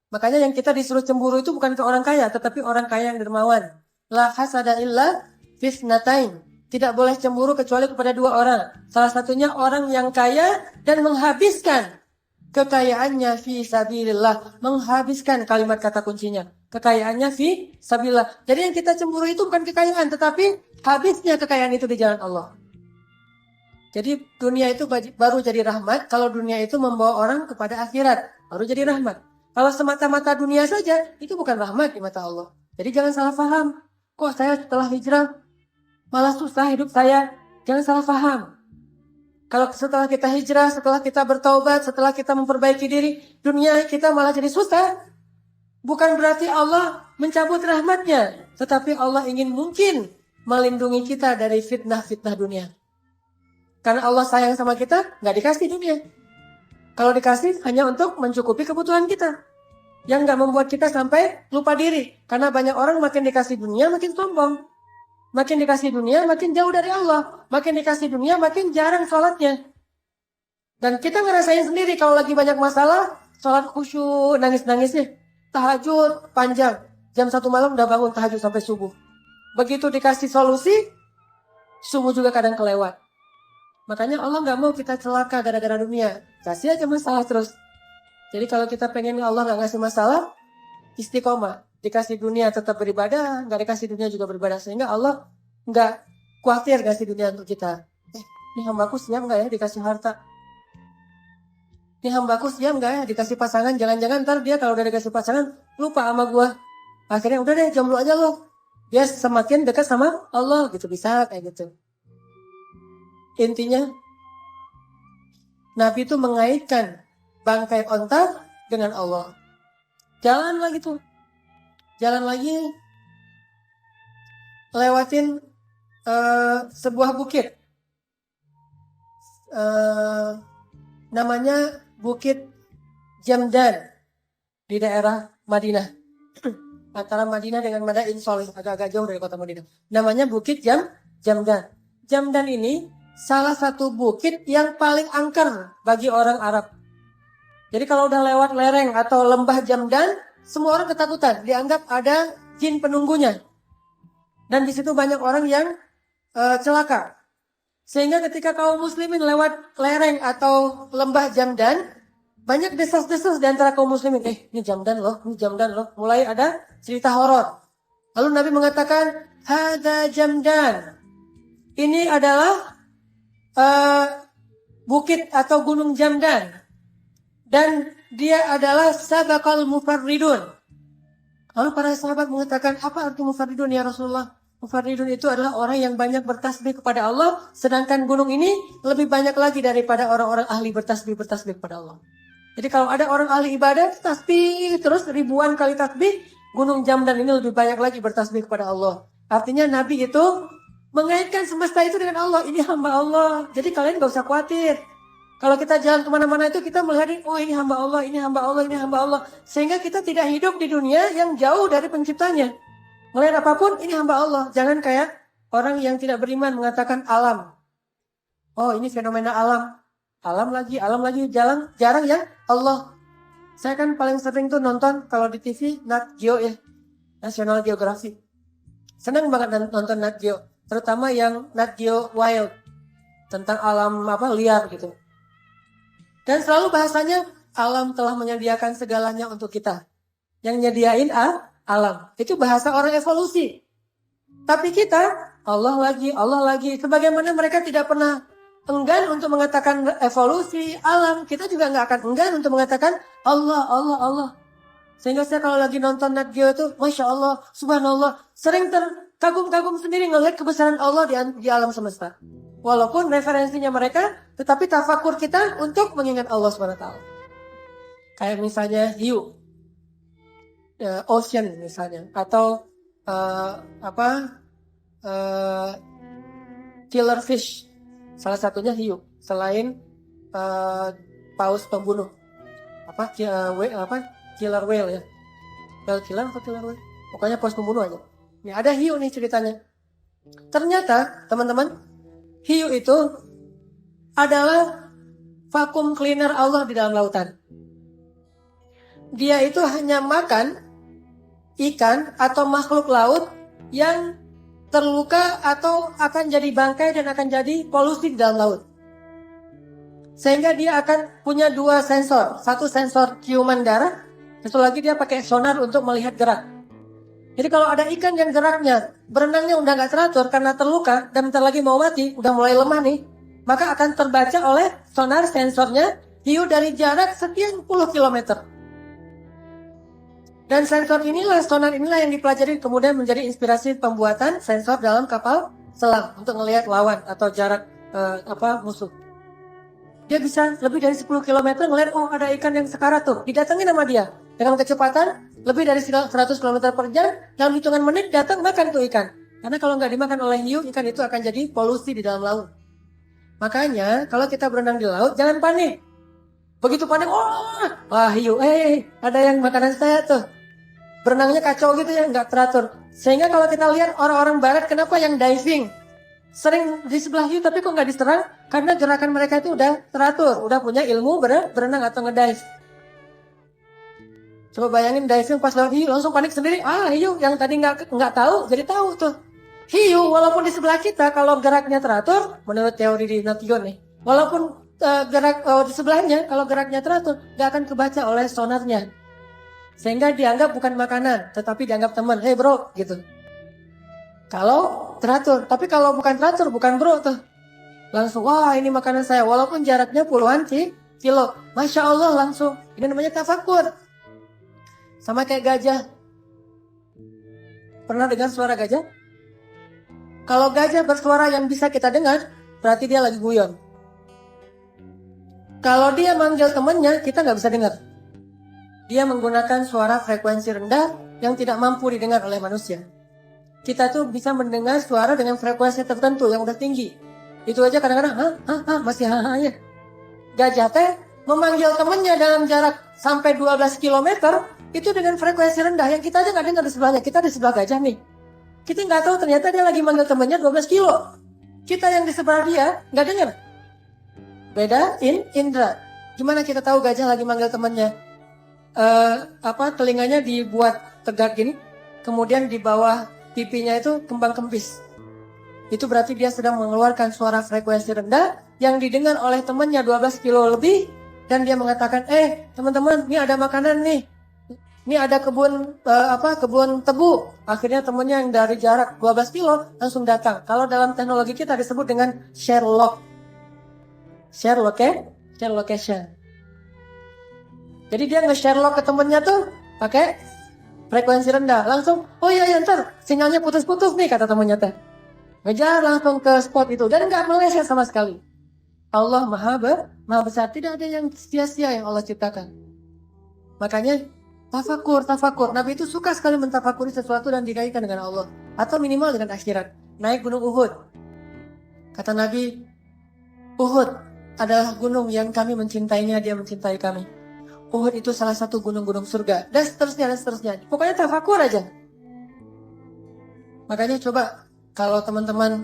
Makanya yang kita disuruh cemburu itu bukan ke orang kaya, tetapi orang kaya yang dermawan. La hasada illa fisnatain. Tidak boleh cemburu kecuali kepada 2 orang. Salah satunya orang yang kaya dan menghabiskan kekayaannya fi sabilillah. Menghabiskan kalimat kata kuncinya. Kekayaannya fi sabilillah. Jadi yang kita cemburu itu bukan kekayaan, tetapi habisnya kekayaan itu di jalan Allah. Jadi dunia itu baru jadi rahmat kalau dunia itu membawa orang kepada akhirat. Baru jadi rahmat. Kalau semata-mata dunia saja, itu bukan rahmat di mata Allah. Jadi jangan salah paham. Kok saya setelah hijrah malah susah hidup saya? Jangan salah paham. Kalau setelah kita hijrah, setelah kita bertaubat, setelah kita memperbaiki diri, dunia kita malah jadi susah. Bukan berarti Allah mencabut rahmatnya. Tetapi Allah ingin mungkin melindungi kita dari fitnah-fitnah dunia. Karena Allah sayang sama kita, nggak dikasih dunia. Kalau dikasih, hanya untuk mencukupi kebutuhan kita. Yang nggak membuat kita sampai lupa diri. Karena banyak orang makin dikasih dunia, makin sombong. Makin dikasih dunia, makin jauh dari Allah. Makin dikasih dunia, makin jarang sholatnya. Dan kita ngerasain sendiri kalau lagi banyak masalah, sholat khusyuk, nangis-nangisnya. Tahajud panjang. Jam 1 malam udah bangun tahajud sampai subuh. Begitu dikasih solusi, Subuh juga kadang kelewat. Makanya Allah nggak mau kita celaka gara-gara dunia. Kasih aja masalah terus. Jadi kalau kita pengen Allah nggak ngasih masalah, istiqomah. Dikasih dunia tetap beribadah, nggak dikasih dunia juga beribadah. Sehingga Allah nggak khawatir kasih dunia untuk kita. Ini hambaku siap nggak ya dikasih harta? Ini hambaku siap nggak ya dikasih pasangan? Jangan-jangan ntar dia kalau udah dikasih pasangan lupa sama gua. Akhirnya udah deh jomblo aja loh. Dia semakin dekat sama Allah gitu, bisa kayak gitu. Intinya Nabi itu mengaitkan bangkai onta dengan Allah. Jalan lagi tuh. Jalan lagi lewatin sebuah bukit. Namanya Bukit Jamdan di daerah Madinah. Antara Madinah dengan Madain Solih, agak-agak jauh dari kota Madinah. Namanya Bukit Jamdan. Jamdan ini salah satu bukit yang paling angker bagi orang Arab. Jadi kalau udah lewat lereng atau lembah Jamdan, semua orang ketakutan. Dianggap ada jin penunggunya. Dan di situ banyak orang yang celaka. Sehingga ketika kaum muslimin lewat lereng atau lembah Jamdan, banyak desas-desus di antara kaum muslimin. Ini Jamdan loh, ini Jamdan loh. Mulai ada cerita horor. Lalu Nabi mengatakan, Hada Jamdan. Ini adalah bukit atau gunung Jamdan. Dan dia adalah sabaqal mufarridun. Lalu para sahabat mengatakan, apa arti mufarridun ya Rasulullah? Mufarridun itu adalah orang yang banyak bertasbih kepada Allah. Sedangkan gunung ini lebih banyak lagi daripada orang-orang ahli bertasbih kepada Allah. Jadi kalau ada orang ahli ibadah, tasbih terus ribuan kali tasbih, gunung Jamdan ini lebih banyak lagi bertasbih kepada Allah. Artinya Nabi itu mengaitkan semesta itu dengan Allah. Ini hamba Allah. Jadi kalian gak usah khawatir. Kalau kita jalan kemana-mana itu kita melihat, oh ini hamba Allah, ini hamba Allah, ini hamba Allah. Sehingga kita tidak hidup di dunia yang jauh dari penciptanya. Melihat apapun, ini hamba Allah. Jangan kayak orang yang tidak beriman mengatakan alam. Oh ini fenomena alam. Alam lagi, jarang ya Allah. Saya kan paling sering tuh nonton kalau di TV Nat Geo ya. National Geographic. Senang banget nonton Nat Geo. Terutama yang Nat Geo Wild. Tentang alam liar gitu. Dan selalu bahasanya alam telah menyediakan segalanya untuk kita. Yang nyediain alam. Itu bahasa orang evolusi. Tapi kita Allah lagi. Sebagaimana mereka tidak pernah enggan untuk mengatakan evolusi alam, kita juga nggak akan enggan untuk mengatakan Allah. Sehingga saya kalau lagi nonton Nat Geo itu, Masya Allah, Subhanallah, sering terkagum-kagum sendiri ngelihat kebesaran Allah di alam semesta. Walaupun referensinya mereka, tetapi tafakur kita untuk mengingat Allah SWT. Kayak misalnya hiu, ocean misalnya, atau killer fish. Salah satunya hiu, selain paus pembunuh. Killer whale ya. Killer atau killer whale? Pokoknya paus pembunuh aja. Ini ada hiu nih ceritanya. Ternyata, teman-teman, hiu itu adalah vacuum cleaner Allah di dalam lautan. Dia itu hanya makan ikan atau makhluk laut yang terluka atau akan jadi bangkai dan akan jadi polusi di dalam laut. Sehingga dia akan punya dua sensor. Satu sensor ciuman darah, satu lagi dia pakai sonar untuk melihat gerak. Jadi kalau ada ikan yang geraknya, berenangnya udah gak teratur karena terluka dan bentar lagi mau mati, udah mulai lemah nih, maka akan terbaca oleh sonar sensornya hiu dari jarak sekian puluh kilometer. Dan sensor inilah, sonar inilah yang dipelajari kemudian menjadi inspirasi pembuatan sensor dalam kapal selam untuk melihat lawan atau jarak musuh. Dia bisa lebih dari 10 km melihat, oh ada ikan yang sekarat tuh, didatengin sama dia. Dengan kecepatan lebih dari 100 km per jam, dalam hitungan menit datang makan tuh ikan. Karena kalau nggak dimakan oleh hiu, ikan itu akan jadi polusi di dalam laut. Makanya kalau kita berenang di laut, jangan panik. Begitu panik, wah hiu, ada yang makanan saya tuh. Berenangnya kacau gitu ya, nggak teratur. Sehingga kalau kita lihat orang-orang barat, kenapa yang diving sering di sebelah hiu tapi kok nggak diserang? Karena gerakan mereka itu udah teratur, udah punya ilmu berenang atau ngedive. Coba bayangin diving pas lewat hiu langsung panik sendiri. Hiu yang tadi nggak tahu jadi tahu tuh. hiu walaupun di sebelah kita kalau geraknya teratur, menurut teori di Nation nih, walaupun gerak di sebelahnya kalau geraknya teratur, nggak akan kebaca oleh sonarnya, sehingga dianggap bukan makanan, tetapi dianggap teman. Hey bro, gitu. Kalau teratur, tapi kalau bukan teratur, bukan bro tuh, langsung wah ini makanan saya, walaupun jaraknya puluhan kilo, masya Allah langsung. Ini namanya tafakur. Sama kayak gajah. Pernah dengar suara gajah? Kalau gajah bersuara yang bisa kita dengar, berarti dia lagi guyon. Kalau dia manggil temannya, kita nggak bisa dengar. Dia menggunakan suara frekuensi rendah yang tidak mampu didengar oleh manusia. Kita tuh bisa mendengar suara dengan frekuensi tertentu yang udah tinggi. Itu aja kadang-kadang, masih ya. Gajah teh memanggil temannya dalam jarak sampai 12 km, itu dengan frekuensi rendah yang kita aja nggak dengar di sebelahnya. Kita di sebelah gajah nih. Kita nggak tahu ternyata dia lagi manggil temannya 12 kilo. Kita yang di sebelah dia nggak dengar. Beda indra. Gimana kita tahu gajah lagi manggil temannya? Telinganya dibuat tegak gini, kemudian di bawah pipinya itu kembang kempis. Itu berarti dia sedang mengeluarkan suara frekuensi rendah yang didengar oleh temannya 12 kilo lebih, dan dia mengatakan, teman-teman, ini ada makanan nih. Ini ada kebun tebu. Akhirnya temannya yang dari jarak 12 kilo langsung datang. Kalau dalam teknologi kita disebut dengan share location. Jadi dia nge-share log ke temennya tuh pakai frekuensi rendah. Langsung, oh iya ntar sinyalnya putus-putus nih kata temennya teh. Ngejar langsung ke spot itu dan nggak meleset sama sekali. Allah maha besar, tidak ada yang sia-sia yang Allah ciptakan. Makanya tafakur. Nabi itu suka sekali mentafakuri sesuatu dan dikaitkan dengan Allah atau minimal dengan akhirat. Naik gunung Uhud. Kata Nabi, Uhud adalah gunung yang kami mencintainya, dia mencintai kami. Uhud itu salah satu gunung-gunung surga. Dan seterusnya. Pokoknya tafakur aja. Makanya coba kalau teman-teman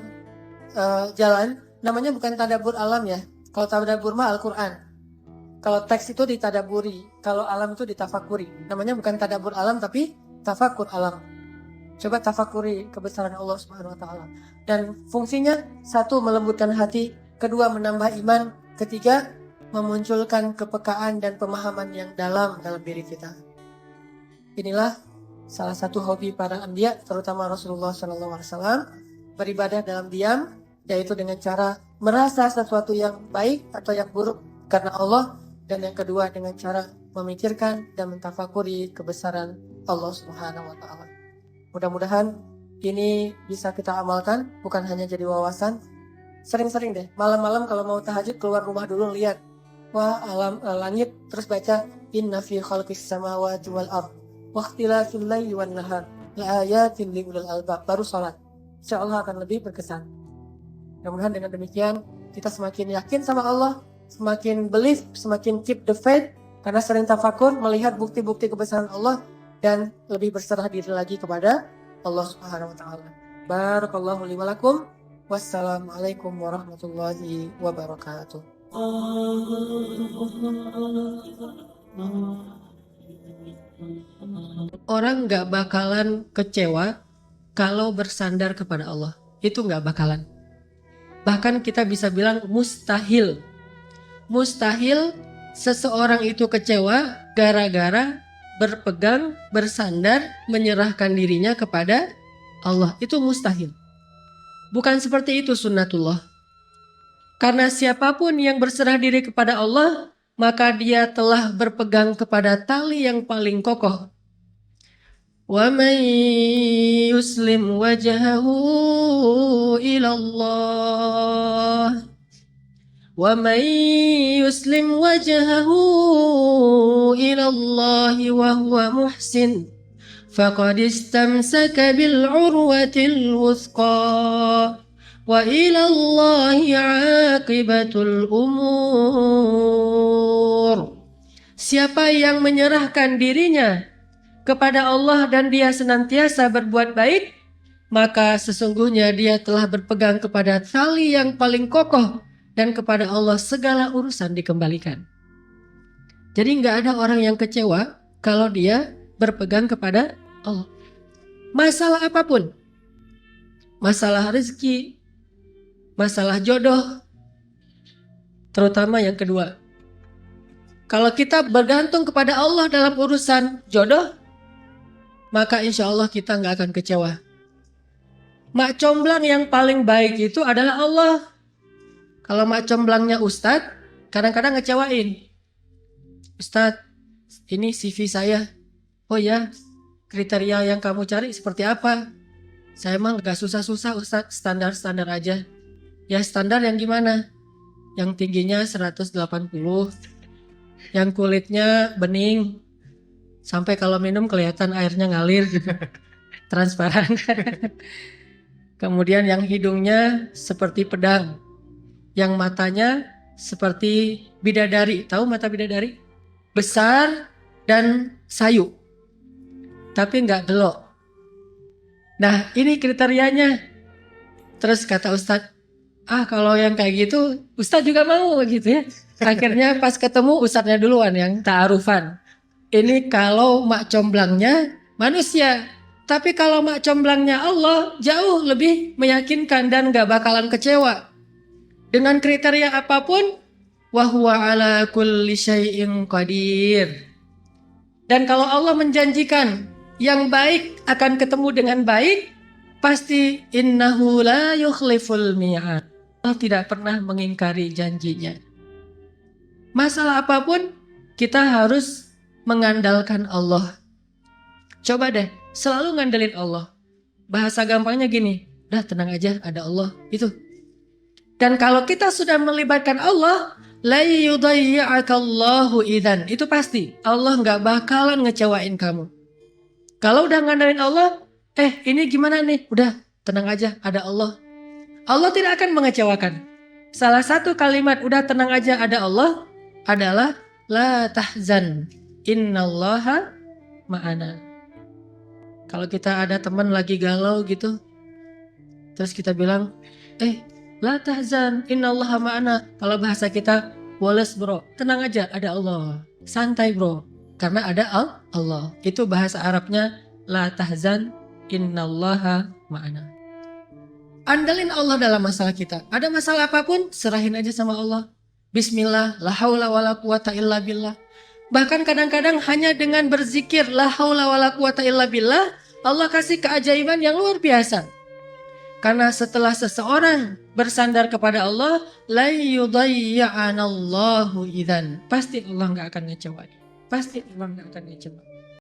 jalan, namanya bukan tadabbur alam ya. Kalau tadabbur mah Al-Quran. Kalau teks itu ditadaburi, kalau alam itu ditafakuri. Namanya bukan tadabbur alam tapi tafakur alam. Coba tafakuri kebesaran Allah Subhanahu wa taala. Dan fungsinya, satu, melembutkan hati, kedua, menambah iman, ketiga, memunculkan kepekaan dan pemahaman yang dalam diri kita. Inilah salah satu hobi para anbiya, terutama Rasulullah SAW, beribadah dalam diam, yaitu dengan cara merasa sesuatu yang baik atau yang buruk karena Allah, dan yang kedua dengan cara memikirkan dan mentafakuri kebesaran Allah Subhanahu wa taala. Mudah-mudahan ini bisa kita amalkan, bukan hanya jadi wawasan. Sering-sering deh, malam-malam kalau mau tahajud keluar rumah dulu lihat, wah alam langit, terus baca inna fi khalqis samawati wal ardh wa ikhtilafil laili wan nahar la ayatin liulil albab, baru salat. Insyaallah akan lebih berkesan. Mudah-mudahan dengan demikian kita semakin yakin sama Allah, semakin believe, semakin keep the faith, karena sering tafakur melihat bukti-bukti kebesaran Allah dan lebih berserah diri lagi kepada Allah Subhanahu wa taala. Barakallahu li wa lakum. Wassalamualaikum warahmatullahi wabarakatuh. Orang gak bakalan kecewa kalau bersandar kepada Allah. Itu gak bakalan. Bahkan kita bisa bilang mustahil. Mustahil seseorang itu kecewa gara-gara berpegang, bersandar, menyerahkan dirinya kepada Allah. Itu mustahil. Bukan seperti itu sunnatullah. Karena siapapun yang berserah diri kepada Allah, maka dia telah berpegang kepada tali yang paling kokoh. Wa man yuslim wajhahu ila Allah. Wa man yuslim wajhahu ila Allah wa huwa muhsin faqad istamsaka bil urwatil wuthqa wa ila Allahi aqibatul umur. Siapa yang menyerahkan dirinya kepada Allah dan dia senantiasa berbuat baik, maka sesungguhnya dia telah berpegang kepada tali yang paling kokoh, dan kepada Allah segala urusan dikembalikan. Jadi nggak ada orang yang kecewa kalau dia berpegang kepada Allah. Masalah apapun. masalah rezeki, masalah jodoh, terutama yang kedua. Kalau kita bergantung kepada Allah dalam urusan jodoh, maka insya Allah kita nggak akan kecewa. Mak comblang yang paling baik itu adalah Allah. Kalau mak comblangnya Ustadz, kadang-kadang ngecewain. Ustadz, ini CV saya. Oh ya, kriteria yang kamu cari seperti apa? Saya emang gak susah-susah Ustadz, standar-standar aja. Ya standar yang gimana? Yang tingginya 180, yang kulitnya bening, sampai kalau minum kelihatan airnya ngalir gitu, transparan. Kemudian yang hidungnya seperti pedang, yang matanya seperti bidadari. Tahu mata bidadari? Besar dan sayu, tapi nggak gelok. Nah ini kriterianya. Terus kata Ustadz, kalau yang kayak gitu Ustadz juga mau gitu ya. Akhirnya pas ketemu Ustadznya duluan yang ta'arufan. Ini kalau mak comblangnya manusia. Tapi kalau mak comblangnya Allah jauh lebih meyakinkan dan gak bakalan kecewa. Dengan kriteria apapun, wahuwa ala kulli syai'in qadir. Dan kalau Allah menjanjikan yang baik akan ketemu dengan baik, pasti innahu la yukhliful mi'ad. Allah tidak pernah mengingkari janjinya. Masalah apapun kita harus mengandalkan Allah. Coba deh selalu ngandelin Allah. Bahasa gampangnya gini, dah tenang aja ada Allah itu. Dan kalau kita sudah melibatkan Allah, la yudayya'akallahu idzan, itu pasti Allah nggak bakalan ngecewain kamu. Kalau udah ngandelin Allah, ini gimana nih? Udah tenang aja ada Allah. Allah tidak akan mengecewakan. Salah satu kalimat udah tenang aja ada Allah adalah la tahzan innallaha ma'ana. Kalau kita ada teman lagi galau gitu, terus kita bilang, la tahzan innallaha ma'ana. Kalau bahasa kita, woles bro, tenang aja ada Allah. Santai bro, karena ada Allah. Itu bahasa Arabnya la tahzan innallaha ma'ana. Andalin Allah dalam masalah kita. Ada masalah apapun, serahin aja sama Allah. Bismillah, la haula wala quwata illa billah. Bahkan kadang-kadang hanya dengan berzikir la haula wala quwata illa billah, Allah kasih keajaiban yang luar biasa. Karena setelah seseorang bersandar kepada Allah, la yudayya'anallahu idzan. Pasti Allah enggak akan ngecewain. Pasti Allah enggak akan ngecewain.